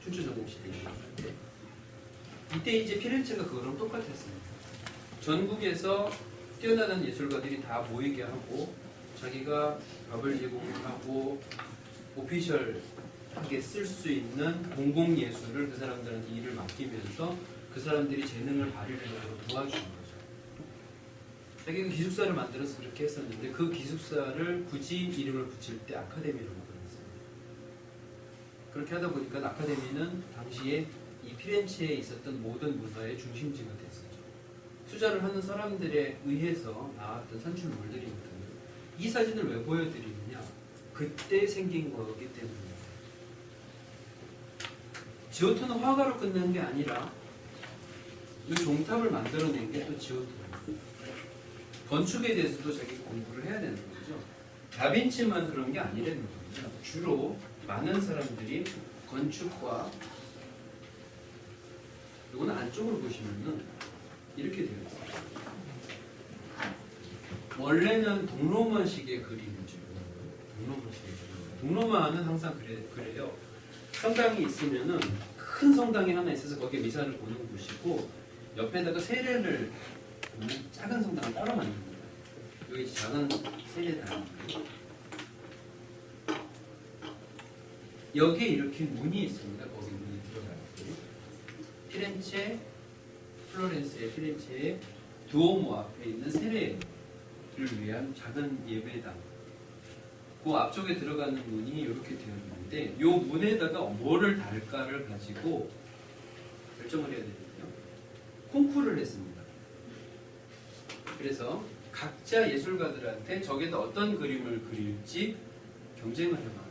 춘추전국 시대 얘기할 때. 이때 이제 피렌체가 그거랑 똑같았습니다. 전국에서 뛰어나는 예술가들이 다 모이게 하고 자기가 밥을 제공하고 오피셜하게 쓸 수 있는 공공예술을 그 사람들한테 일을 맡기면서 그 사람들이 재능을 발휘하도록 도와주는 거죠. 자기가 기숙사를 만들어서 그렇게 했었는데 그 기숙사를 굳이 이름을 붙일 때 아카데미라고 불렀어요. 그렇게 하다 보니까 아카데미는 당시에 이 피렌체에 있었던 모든 문화의 중심지가 됐었죠. 투자를 하는 사람들에 의해서 나왔던 산출물들이거든요. 이 사진을 왜 보여드리느냐? 그때 생긴 거기 때문입니다. 지오토는 화가로 끝난 게 아니라 이 종탑을 만들어낸 게 또 지오토예요. 건축에 대해서도 자기 공부를 해야 되는 거죠. 다빈치만 그런 게 아니라는 거죠. 주로 많은 사람들이 건축과 이거는 안쪽으로 보시면은 이렇게 되어 있어요. 원래는 동로만식의 그림이죠. 동로만식의 그림. 동로만은 항상 그래요. 성당이 있으면은 큰 성당이 하나 있어서 거기에 미사를 보는 곳이고 옆에다가 세례를 작은 성당을 따로 만듭니다. 여기 작은 세례당이고요. 여기에 이렇게 문이 있습니다. 거기 문이 들어가요. 피렌체, 플로렌스의 피렌체의 두오모 앞에 있는 세례를 위한 작은 예배당. 그 앞쪽에 들어가는 문이 이렇게 되어 있는데 이 문에다가 뭐를 달까를 가지고 결정을 해야 되거든요. 콩쿠르를 했습니다. 그래서 각자 예술가들한테 저기다 어떤 그림을 그릴지 경쟁을 해봐요.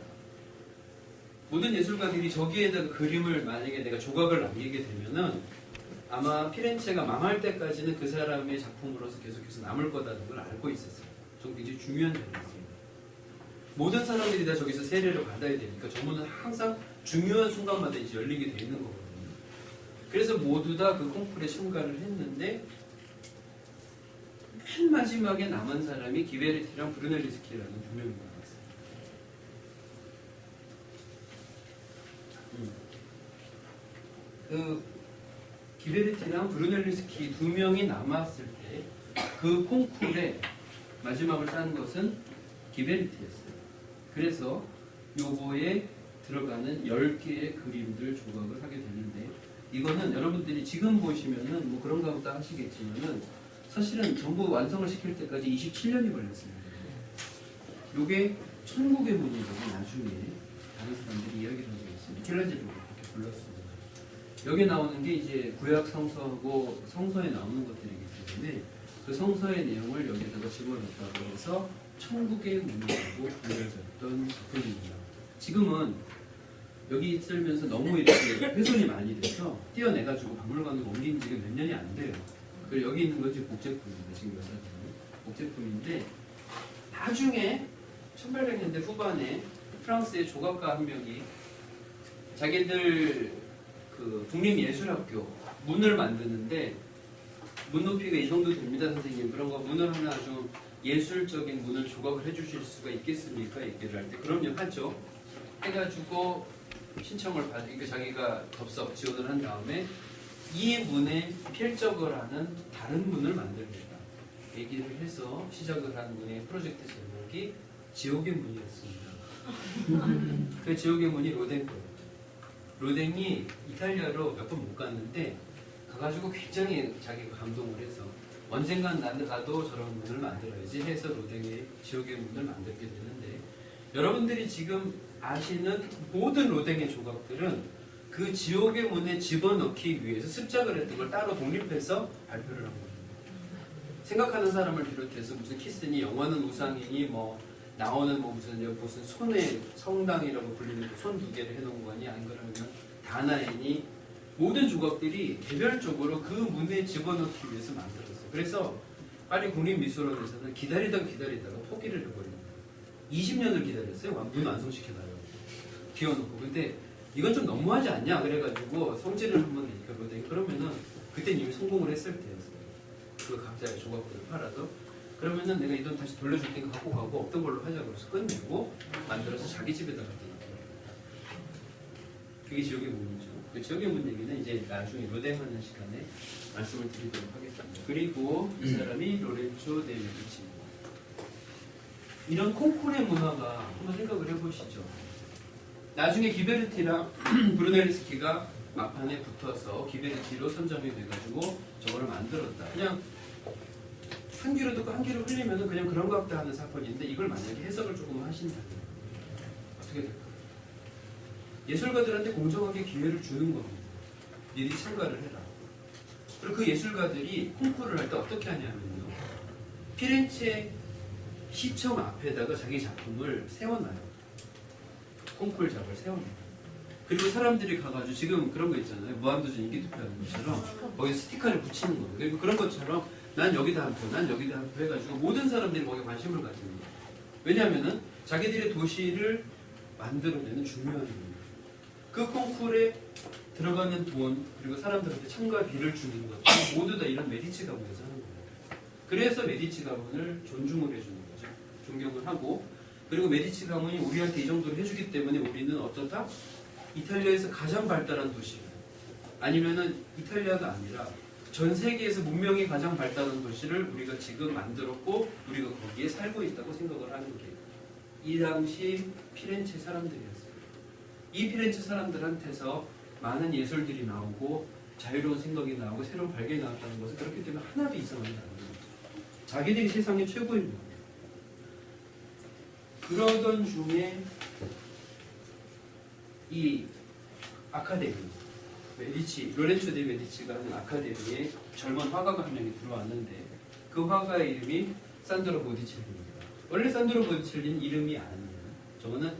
모든 예술가들이 저기에다가 그림을 만약에 내가 조각을 남기게 되면은 아마 피렌체가 망할 때까지는 그 사람의 작품으로서 계속해서 남을 거다는 걸 알고 있었어요. 저 굉장히 중요한 점이었습니다. 모든 사람들이 다 저기서 세례를 받아야 되니까 저 문은 항상 중요한 순간마다 이제 열리게 돼 있는 거거든요. 그래서 모두 다 그 콩쿠르에 참가를 했는데 맨 마지막에 남은 사람이 기베르티랑 브루넬리스키라는 두 명이 나왔어요. 그 기베르티랑 브루넬리스키 두 명이 남았을 때 그 콩쿠르에 마지막을 딴 것은 기베르티였어요. 그래서 요거에 들어가는 10개의 그림들 조각을 하게 되는데 이거는 여러분들이 지금 보시면은 뭐 그런가 보다 하시겠지만은 사실은 전부 완성을 시킬 때까지 27년이 걸렸습니다. 요게 천국의 문이라고 나중에 다른 사람들이 이야기를 하고 있습니다. 켈라제로 그렇게 불렀습니다. 여기 나오는 게 이제 구약 성서하고 성서에 나오는 것들이기 때문에 그 성서의 내용을 여기다가 집어넣었다고 해서 천국의 문이라고 불려졌던 작품입니다. 지금은 여기 있으면서 너무 이렇게 훼손이 많이 돼서 떼어내가지고 박물관으로 옮긴 지가 몇 년이 안 돼요. 그리고 여기 있는 건 지금 복제품입니다. 지금 여사진은 복제품인데 나중에 1800년대 후반에 프랑스의 조각가 한 명이 자기들 그 국립예술학교 문을 만드는데 문 높이가 이 정도 됩니다 선생님, 그런 거 문을 하나 좀 예술적인 문을 조각을 해주실 수가 있겠습니까? 얘기를 할 때 그럼요 하죠. 해가지고 신청을 받으니까 자기가 덥석 지원을 한 다음에 이 문에 필적을 하는 다른 문을 만들겠다 얘기를 해서 시작을 한 문의 프로젝트 제목이 지옥의 문이었습니다. 그 지옥의 문이 로댕 거예요. 로댕이 이탈리아로 몇 번 못 갔는데 가가지고 굉장히 자기가 감동을 해서 언젠간 나도 저런 문을 만들어야지 해서 로댕의 지옥의 문을 만들게 되는데, 여러분들이 지금 아시는 모든 로댕의 조각들은 그 지옥의 문에 집어넣기 위해서 습작을 했던 걸 따로 독립해서 발표를 한 거예요. 생각하는 사람을 비롯해서 무슨 키스니 영화는 우상이니 뭐 나오는 뭐 무슨 손에 성당이라고 불리는 손 두 개를 해놓은 거니, 아닌 그러면 다나이니, 모든 조각들이 개별적으로 그 문에 집어넣기 위해서 만들었어요. 그래서 파리 국립미술원에서는 기다리다가 포기를 해버린 거예요. 20년을 기다렸어요. 문 완성시켜달라고 비워놓고. 근데 이건 좀 너무하지 않냐 그래가지고 성질을 한번 내니까, 그러면은 그때는 이미 성공을 했을 때였어요. 그 각자의 조각들을 팔아서 그러면은 내가 이 돈 다시 돌려줄 테니까 갖고 가고 없던 걸로 하자고 해서 끝내고 만들어서 자기 집에다가 둬놨어요. 그게 지옥의 문이죠. 그 지옥의 문 얘기는 이제 나중에 로댕하는 시간에 말씀을 드리도록 하겠습니다. 그리고 이 사람이 로렌조 데 메디치입니다. 이런 콩쿠르의 문화가 한번 생각을 해보시죠. 나중에 기베르티랑 브루넬리스키가 막판에 붙어서 기베르티로 선점이 돼가지고 저거를 만들었다. 그냥 한 귀로 듣고 한 귀로 흘리면 그냥 그런가 보다 하는 사건인데, 이걸 만약에 해석을 조금 하신다면 어떻게 될까요? 예술가들한테 공정하게 기회를 주는 겁니다. 니들이 참가를 해라. 그리고 그 예술가들이 콩쿠르를 할 때 어떻게 하냐면요, 피렌체 시청 앞에다가 자기 작품을 세워놔요. 콩쿠르 작을 세워놔요. 그리고 사람들이 가가지고 지금 그런 거 있잖아요. 무한도전 인기투표하는 것처럼 거기에 스티커를 붙이는 거예요. 그리고 그런 것처럼 난 여기다 한 표, 난 여기다 한 표 해가지고 모든 사람들이 거기에 관심을 가집니다. 왜냐하면은 자기들의 도시를 만들어내는 중요한 일입니다. 그 콩쿠르에 들어가는 돈, 그리고 사람들한테 참가비를 주는 것들 모두 다 이런 메디치 가문에서 하는 거예요. 그래서 메디치 가문을 존중을 해주는 거죠. 존경을 하고, 그리고 메디치 가문이 우리한테 이 정도를 해주기 때문에 우리는 어쩌다 이탈리아에서 가장 발달한 도시, 아니면은 이탈리아가 아니라 전 세계에서 문명이 가장 발달한 도시를 우리가 지금 만들었고 우리가 거기에 살고 있다고 생각을 하는 게 이 당시 피렌체 사람들이었어요. 이 피렌체 사람들한테서 많은 예술들이 나오고 자유로운 생각이 나오고 새로운 발견이 나왔다는 것은 그렇기 때문에 하나도 이상하지 않은 거죠. 자기들이 세상의 최고인 거예요. 그러던 중에 이 아카데미, 메디치, 로렌조 데 메디치가 하는 아카데미에 젊은 화가가 한 명이 들어왔는데, 그 화가의 이름이 산드로 보티첼리입니다. 원래 산드로 보티첼리는 이름이 아니에요. 저거는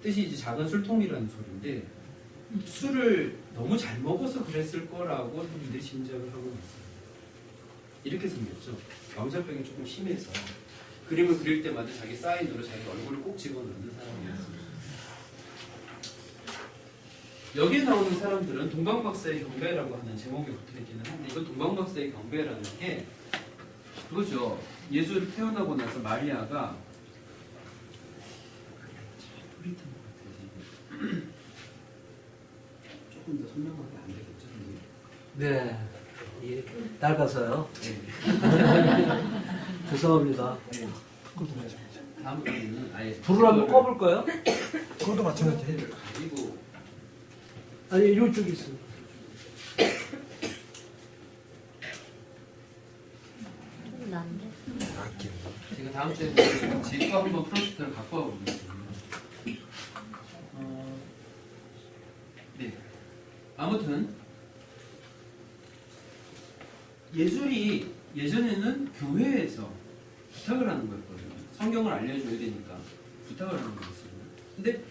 뜻이 이제 작은 술통이라는 소리인데, 술을 너무 잘 먹어서 그랬을 거라고 사람들이 짐작을 하고 있어요. 이렇게 생겼죠. 왕자병이 조금 심해서 그림을 그릴 때마다 자기 사인으로 자기 얼굴을 꼭 집어넣는 사람이었습니다. 여기에 나오는 사람들은 동방박사의 경배라고 하는 제목이 붙어있기는 한데, 이건 동방박사의 경배라는 게 그거죠. 예수를 태어나고 나서 마리아가 조금 더 설명하면 안 되겠죠?
네, 예, 낡아서요.
네.
죄송합니다.
네. 다음번에는 아예
불을 한번 꺼볼까요?
그것도 마찬가지예요.
가지고
아니, 이쪽에 있어요.
제가 다음 주에 제 거 한번 프로젝트를 갖고 와보겠습니다. 네. 아무튼 예술이 예전에는 교회에서 부탁을 하는 거였거든요. 성경을 알려줘야 되니까 부탁을 하는 거였어요. 근데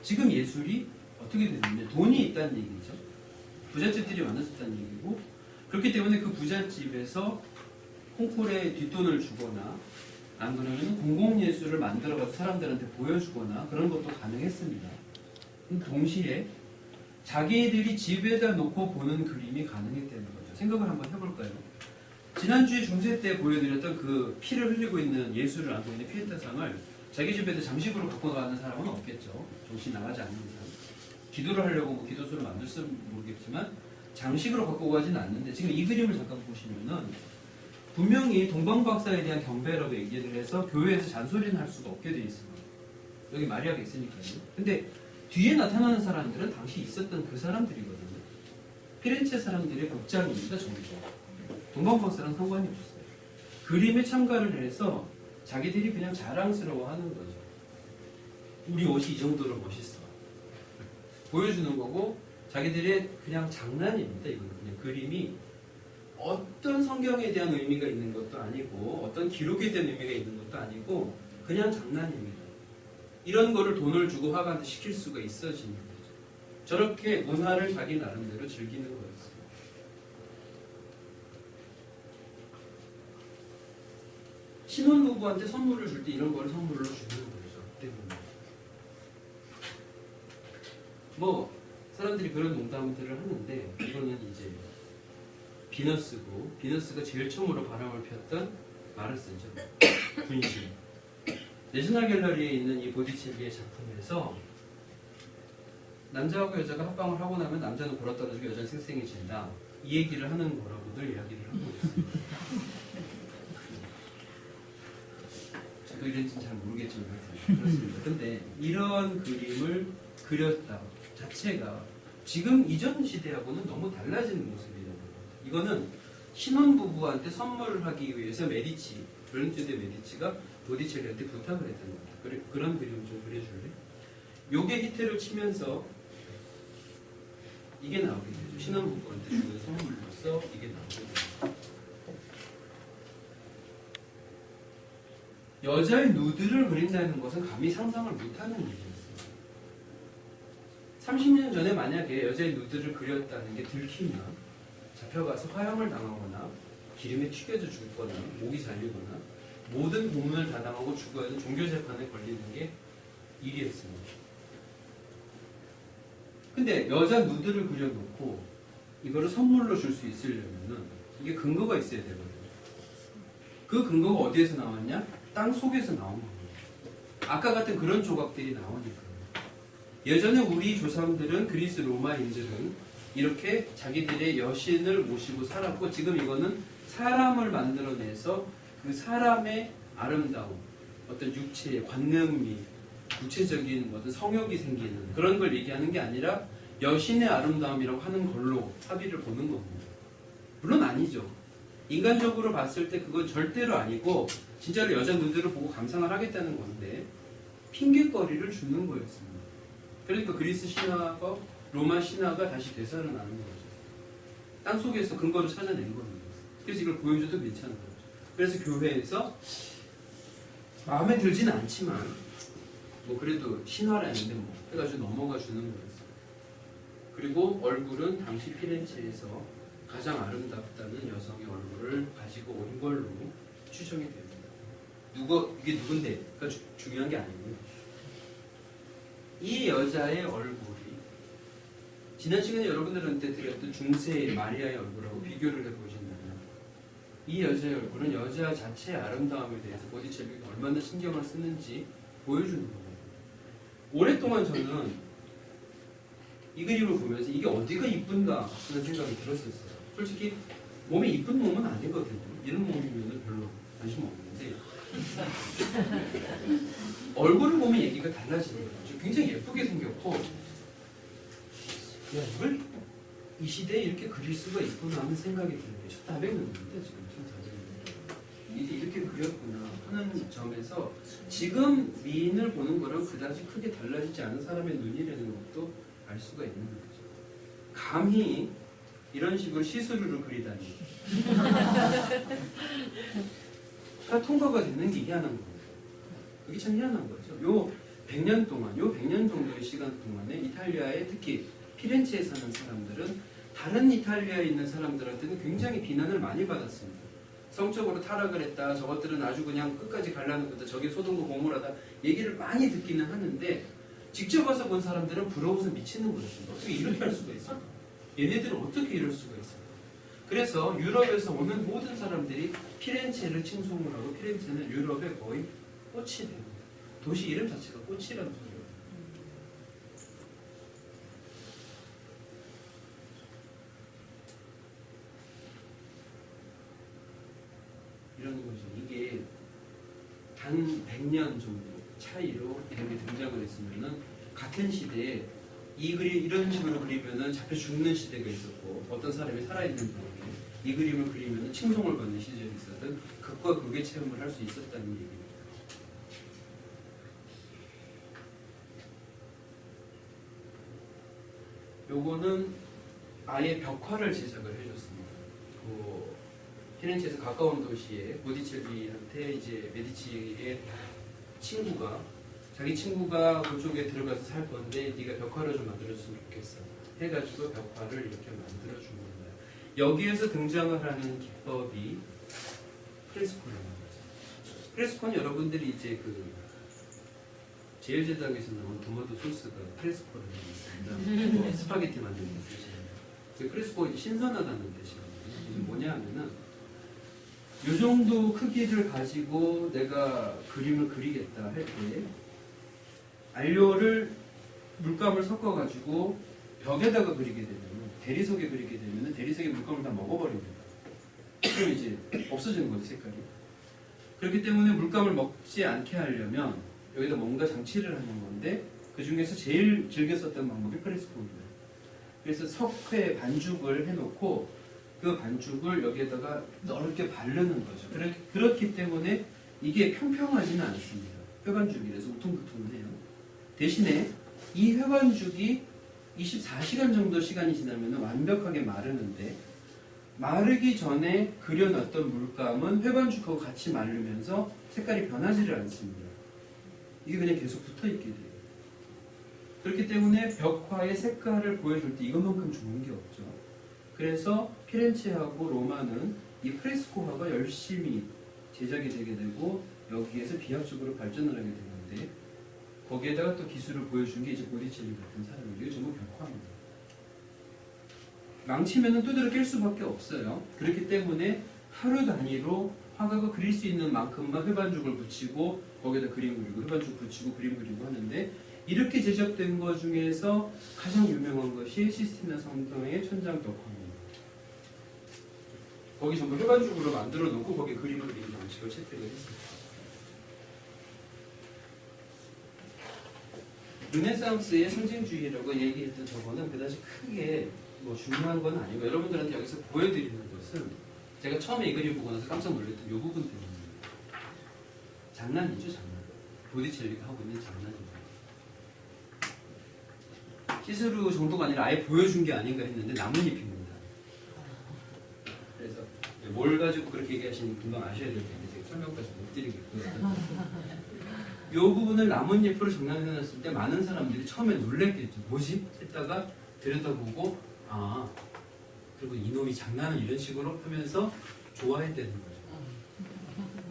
지금 예술이 어떻게 됐느냐, 돈이 있다는 얘기죠. 부잣집들이 많아졌다는 얘기고, 그렇기 때문에 그 부잣집에서 콩쿠르에 뒷돈을 주거나 안 그러면 공공예술을 만들어가서 사람들한테 보여주거나 그런 것도 가능했습니다. 동시에 자기들이 집에다 놓고 보는 그림이 가능했다는 거죠. 생각을 한번 해볼까요? 지난주에 중세 때 보여드렸던 그 피를 흘리고 있는 예술을 안고 있는 피에타상을 자기 집에도 장식으로 갖고 가는 사람은 없겠죠. 정신 나가지 않는 이상. 기도를 하려고 뭐 기도소를 만들지는 모르겠지만 장식으로 갖고 가지는 않는데, 지금 이 그림을 잠깐 보시면은 분명히 동방박사에 대한 경배라고 얘기를 해서 교회에서 잔소리는 할 수가 없게 돼 있습니다. 여기 마리아가 있으니까요. 근데 뒤에 나타나는 사람들은 당시 있었던 그 사람들이거든요. 피렌체 사람들의 복장입니다. 전부 동방박사랑 상관이 없어요. 그림에 참가를 해서 자기들이 그냥 자랑스러워하는 거죠. 우리 옷이 이 정도로 멋있어 보여주는 거고, 자기들의 그냥 장난입니다. 이거는 그냥 그림이 어떤 성경에 대한 의미가 있는 것도 아니고 어떤 기록에 대한 의미가 있는 것도 아니고 그냥 장난입니다. 이런 거를 돈을 주고 화가한테 시킬 수가 있어지는 거죠. 저렇게 문화를 자기 나름대로 즐기는 거였어요. 신혼부부한테 선물을 줄 때 이런 거를 선물로 주는 거죠. 때문에. 뭐 사람들이 그런 농담들을 하는데, 이거는 이제 비너스가 제일 처음으로 바람을 폈던 마르스죠. 분신. 내셔널 갤러리에 있는 이 보티첼리의 작품에서 남자하고 여자가 합방을 하고 나면 남자는 굴러떨어지고 여자는 생생해진다. 이 얘기를 하는 거라고들 이야기를 하고 있습니다. 저도 이런지는 잘 모르겠지만 그렇습니다. 근데 이런 그림을 그렸다 자체가 지금 이전 시대하고는 너무 달라지는 모습이라는 겁니다. 이거는 신혼부부한테 선물을 하기 위해서 로렌조 데 메디치가 보티첼리한테 부탁을 했던 겁니다. 그런 그림 좀 그려줄래? 요게 히트를 치면서 이게 나오게 되죠. 신혼부부한테 주는 선물로서 이게 나오게 됩니다. 여자의 누드를 그린다는 것은 감히 상상을 못하는 일이었어요. 30년 전에 만약에 여자의 누드를 그렸다는 게 들키면 잡혀가서 화형을 당하거나 기름에 튀겨져 죽거나 목이 잘리거나 모든 고문을 다 당하고 죽어야 하는 종교재판에 걸리는 게 일이었습니다. 근데 여자 누드를 그려놓고 이거를 선물로 줄 수 있으려면은 이게 근거가 있어야 되거든요. 그 근거가 어디에서 나왔냐? 땅 속에서 나온 겁니다. 아까 같은 그런 조각들이 나오니까. 예전에 우리 조상들은 그리스 로마인들은 이렇게 자기들의 여신을 모시고 살았고, 지금 이거는 사람을 만들어내서 그 사람의 아름다움, 어떤 육체의 관능미, 구체적인 어떤 성욕이 생기는 그런 걸 얘기하는 게 아니라 여신의 아름다움이라고 하는 걸로 합의를 보는 겁니다. 물론 아니죠. 인간적으로 봤을 때 그건 절대로 아니고 진짜로 여자 눈들을 보고 감상을 하겠다는 건데 핑계거리를 주는 거였습니다. 그러니까 그리스 신화가 로마 신화가 다시 되살아나는 거죠. 땅속에서 근거를 찾아낸 겁니다. 그래서 이걸 보여줘도 괜찮은 거죠. 그래서 교회에서 마음에 들지는 않지만 뭐 그래도 신화라는데 뭐 해가지고 넘어가 주는 거였어요. 그리고 얼굴은 당시 피렌체에서 가장 아름답다는 여성의 얼굴을 가지고 온 걸로 추정이 됩니다. 이게 누군데가 중요한 게 아니고요. 이 여자의 얼굴이 지난 시간에 여러분들한테 드렸던 중세 마리아의 얼굴하고 비교를 해보신다면 이 여자의 얼굴은 여자 자체의 아름다움에 대해서 보티첼리가 얼마나 신경을 쓰는지 보여주는 겁니다. 오랫동안 저는 이 그림을 보면서 이게 어디가 이쁜가 하는 생각이 들었었어요. 솔직히 몸이 이쁜 몸은 아니거든요. 이런 몸이면 별로 관심 없는데 얼굴을 보면 얘기가 달라지는 거죠. 굉장히 예쁘게 생겼고, 야, 이걸 이 시대에 이렇게 그릴 수가 있구나 하는 생각이 드는 게 첫 다백입니다. 지금 이게 이렇게 그렸구나 하는 점에서 지금 미인을 보는 거랑 그다지 크게 달라지지 않은 사람의 눈이라는 것도 알 수가 있는 거죠. 감히 이런 식으로 시스루를 그리다니. 다 통과가 되는 게 희한한 겁니다. 그게 참 희한한 거죠. 요 100년 동안, 요 100년 정도의 시간 동안에 이탈리아에 특히 피렌체에 사는 사람들은 다른 이탈리아에 있는 사람들한테는 굉장히 비난을 많이 받았습니다. 성적으로 타락을 했다, 저것들은 아주 그냥 끝까지 갈라는 거다, 저게 소돔과 고모라다 얘기를 많이 듣기는 하는데 직접 와서 본 사람들은 부러워서 미치는 거였습니다. 어떻게 이렇게 할 수가 있을까? 얘네들은 어떻게 이럴 수가 있을까? 그래서 유럽에서 오는 모든 사람들이 피렌체를 칭송을 하고, 피렌체는 유럽의 거의 꽃이 됩니다. 도시 이름 자체가 꽃이라는 소리예요. 이런 거죠. 이게 단 100년 정도 차이로 이런 게 등장을 했으면은 같은 시대에 이런 식으로 그리면은 잡혀 죽는 시대가 있었고 어떤 사람이 살아있는 동안에 이 그림을 그리면은 칭송을 받는 시절이 있었던 극과 극의 체험을 할 수 있었다는 얘기입니다. 요거는 아예 벽화를 제작을 해줬습니다. 그 피렌체에서 가까운 도시에 보디첼리한테 이제 메디치의 친구가 자기 친구가 그쪽에 들어가서 살 건데 네가 벽화를 좀 만들어줬으면 좋겠어 해가지고 벽화를 이렇게 만들어준 겁니다. 여기에서 등장을 하는 기법이 프레스코라는 거죠. 프레스코는 여러분들이 이제 그 제일제당에서 나온 토마토 소스가 프레스코라는 게 있습니다. 뭐 스파게티 만드는 데 쓰시는 그 프레스코 이제 신선하다는 뜻이거든요. 이게 뭐냐 하면은 이 정도 크기를 가지고 내가 그림을 그리겠다 할 때 알료를 물감을 섞어가지고 벽에다가 그리게 되면 대리석에 그리게 되면 대리석에 물감을 다 먹어버립니다. 그럼 이제 없어지는 거죠 색깔이. 그렇기 때문에 물감을 먹지 않게 하려면 여기다 뭔가 장치를 하는 건데 그 중에서 제일 즐겨 썼던 방법이 프레스코입니다. 그래서 석회 반죽을 해놓고 그 반죽을 여기에다가 넓게 바르는 거죠. 그렇기 때문에 이게 평평하지는 않습니다. 회반죽이라서 우퉁부퉁해요. 대신에 이 회반죽이 24시간 정도 시간이 지나면 완벽하게 마르는데 마르기 전에 그려놨던 물감은 회반죽하고 같이 마르면서 색깔이 변하지를 않습니다. 이게 그냥 계속 붙어있게 돼요. 그렇기 때문에 벽화의 색깔을 보여줄 때 이것만큼 좋은 게 없죠. 그래서 피렌체하고 로마는 이 프레스코화가 열심히 제작이 되게 되고 여기에서 비약적으로 발전을 하게 되는데 거기에다가 또 기술을 보여준 게 이제 보디첼리 같은 사람이에요. 이게 전부 벽화입니다. 망치면은 두드러 깰 수밖에 없어요. 그렇기 때문에 하루 단위로 화가가 그릴 수 있는 만큼만 회반죽을 붙이고 거기에다 그림 그리고 회반죽 붙이고 그림 그리고 하는데 이렇게 제작된 것 중에서 가장 유명한 것이 시스티나 성당의 천장 덕화입니다. 거기 전부 회반죽으로 만들어 놓고 거기에 그림을 그리는 방식을 채택을 했습니다. 르네상스의 상징주의라고 얘기했던 저거는 그다지 크게 뭐 중요한 건 아니고 여러분들한테 여기서 보여드리는 것은 제가 처음에 이 그림 보고 나서 깜짝 놀랐던 이 부분 때문입니다. 장난이죠, 장난. 보디첼리가 하고 있는 장난입니다. 시스루 정도가 아니라 아예 보여준 게 아닌가 했는데 나뭇잎입니다. 그래서 뭘 가지고 그렇게 얘기하시는 금방 아셔야 될 텐데 제가 설명까지 못 드리겠고요. 이 부분을 나뭇잎으로 장난해놨을 때 많은 사람들이 처음에 놀랬겠죠. 뭐지? 했다가 들여다보고 아 그리고 이놈이 장난을 이런 식으로 하면서 좋아했다는 거죠.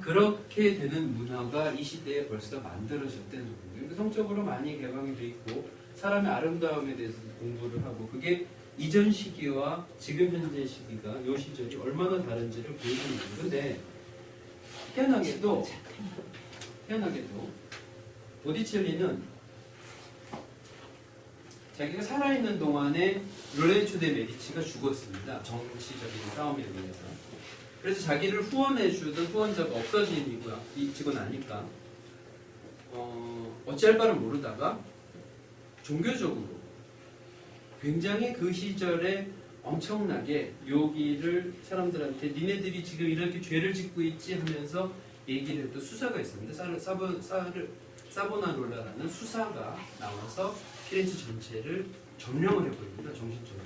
그렇게 되는 문화가 이 시대에 벌써 만들어졌다는 거예요. 그러니까 성적으로 많이 개방이 돼 있고 사람의 아름다움에 대해서 공부를 하고 그게 이전 시기와 지금 현재 시기가 이 시절이 얼마나 다른지를 보여주는 거예요. 근데 희한하게도 보디첼리는 자기가 살아있는 동안에 로렌초 데 메디치가 죽었습니다. 정치적인 싸움에 의해서. 그래서 자기를 후원해주던 후원자가 없어지고 나니까 어찌할 바를 모르다가 종교적으로 굉장히 그 시절에 엄청나게 여기를 사람들한테 니네들이 지금 이렇게 죄를 짓고 있지 하면서 얘기를 했던 수사가 있었는데 사보나롤라라는 수사가 나와서 피렌체 전체를 점령을 해버립니다. 정신적으로.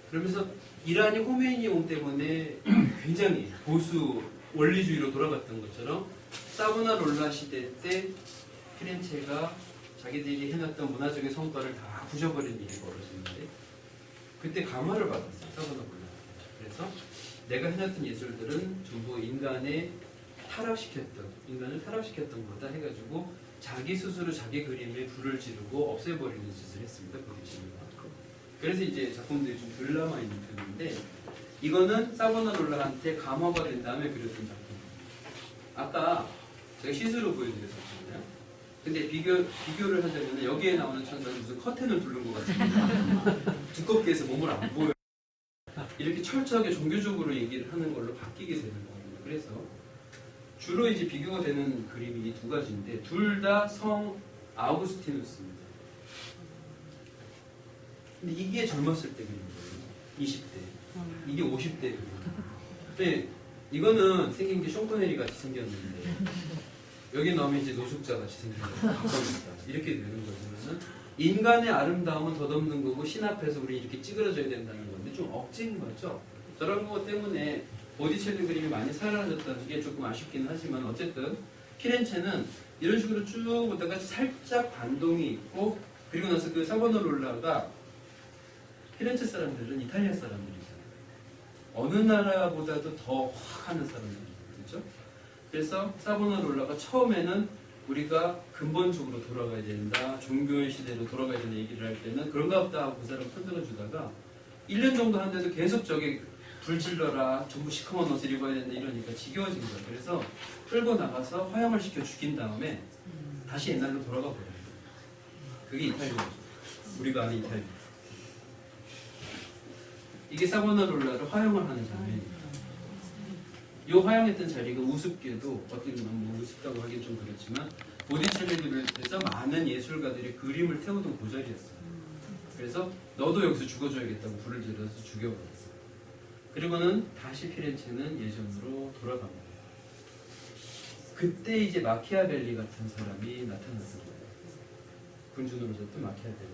그러면서 이란이 호메이니옹 때문에 굉장히 보수 원리주의로 돌아갔던 것처럼 사보나롤라 시대 때 피렌체가 자기들이 해놨던 문화적인 성과를 다 부셔버린 일이 벌어지는데 그때 감화를 받았어요. 사보나롤라. 그래서 내가 해놨던 예술들은 전부 인간을 타락시켰던 거다 해가지고 자기 스스로 자기 그림에 불을 지르고 없애버리는 짓을 했습니다. 보디첼리가. 그래서 이제 작품들이 좀 덜 남아있는 편인데 이거는 사보나롤라한테 감화가 된 다음에 그렸던 작품입니다. 아까 제가 시스루 보여드렸었잖아요. 근데 비교를 하자면 여기에 나오는 천사는 무슨 커튼을 두른 것 같습니다. 두껍게 해서 몸을 안 보여요. 이렇게 철저하게 종교적으로 얘기를 하는 걸로 바뀌게 되는 거예요. 그래서 주로 이제 비교가 되는 그림이 이 두 가지인데 둘 다 성 아우구스티누스입니다. 근데 이게 젊었을 때 그린 거예요. 20대. 이게 50대 그린 거예요. 근데 이거는 생긴 게 숀 코네리 같이 생겼는데 여기 나오면 이제 노숙자 같이 생긴 거예요. 이렇게 되는 거지만은 인간의 아름다움은 덧없는 거고 신 앞에서 우리 이렇게 찌그러져야 된다는 건데 좀 억지인 거죠. 저런 것 때문에 보디첼리 그림이 많이 사라졌다는 게 조금 아쉽긴 하지만 어쨌든 피렌체는 이런 식으로 쭉 오다가 살짝 반동이 있고 그리고 나서 그 사보나롤라가 피렌체 사람들은 이탈리아 사람들이잖아요. 어느 나라보다도 더 확 하는 사람들이죠. 그렇죠? 그래서 사보나롤라가 처음에는 우리가 근본적으로 돌아가야 된다, 종교의 시대로 돌아가야 된다 얘기를 할 때는 그런가 보다 하고 그 사람 편들어 주다가 1년 정도 하는데도 계속 저게 불 질러라, 전부 시커먼 옷을 입어야 된다 이러니까 지겨워진 거예요. 그래서 끌고 나가서 화형을 시켜 죽인 다음에 다시 옛날로 돌아가 버려요. 그게 이탈리아죠. 우리가 아는 이탈리아. 이게 사보나롤라를 화형을 하는 장면입니다. 이 화형했던 자리가 우습게도 어떻게 보면 뭐 우습다고 하긴 좀 그렇지만 보디첼리를 비롯해서 많은 예술가들이 그림을 태우던 그 자리였어요. 그래서 너도 여기서 죽어줘야겠다고 불을 질러서 죽여버렸어요. 그리고는 다시 피렌체는 예전으로 돌아갑니다. 그때 이제 마키아벨리 같은 사람이 나타났던 거예요. 군주노릇했던 마키아벨리.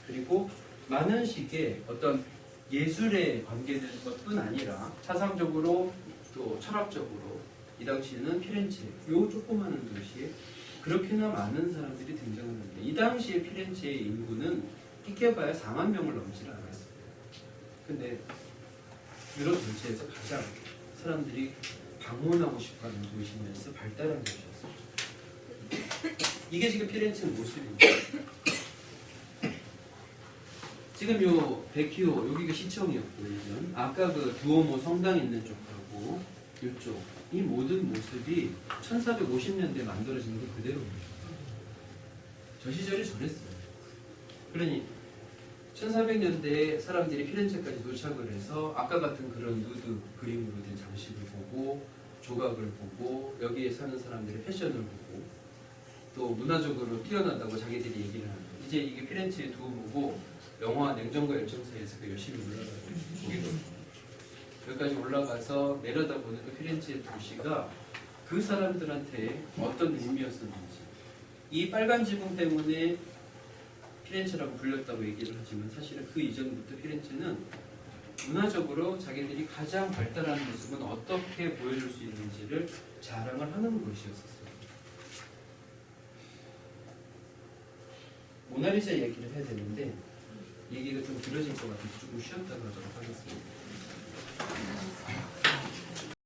그리고 많은 식의 어떤 예술에 관계된 것뿐 아니라 사상적으로 또 철학적으로 이 당시에는 피렌체, 요 조그마한 도시에 그렇게나 많은 사람들이 등장하는데 이 당시에 피렌체의 인구는 끼껴봐야 4만 명을 넘지 않았어요. 근데 유럽 전체에서 가장 사람들이 방문하고 싶어하는 도시면서 발달한 도시였어요. 이게 지금 피렌체 모습입니다. 지금 요 베키오 여기가 시청이었고 예전 아까 그 두오모 성당 있는 쪽하고 이쪽 이 모든 모습이 1450년대에 만들어진 게 그대로입니다. 저 시절이 저랬어요. 그러니 1400년대에 사람들이 피렌체까지 도착을 해서 아까 같은 그런 누드 그림으로 된 장식을 보고 조각을 보고 여기에 사는 사람들의 패션을 보고 또 문화적으로 뛰어나다고 자기들이 얘기를 하는 거예요. 이제 이게 피렌체의 두오모고 영화 냉정과 열정 사이에서 그 열심히 올라가고 여기까지 올라가서 내려다보는 그 피렌체의 도시가 그 사람들한테 어떤 의미였었는지 이 빨간 지붕 때문에 피렌체라고 불렸다고 얘기를 하지만 사실은 그 이전부터 피렌체는 문화적으로 자기들이 가장 발달한 모습은 어떻게 보여줄 수 있는지를 자랑을 하는 곳이었었어요. 모나리자 얘기를 해야 되는데 얘기가 좀 길어질 것 같아서 조금 쉬었다 가도록 하겠습니다.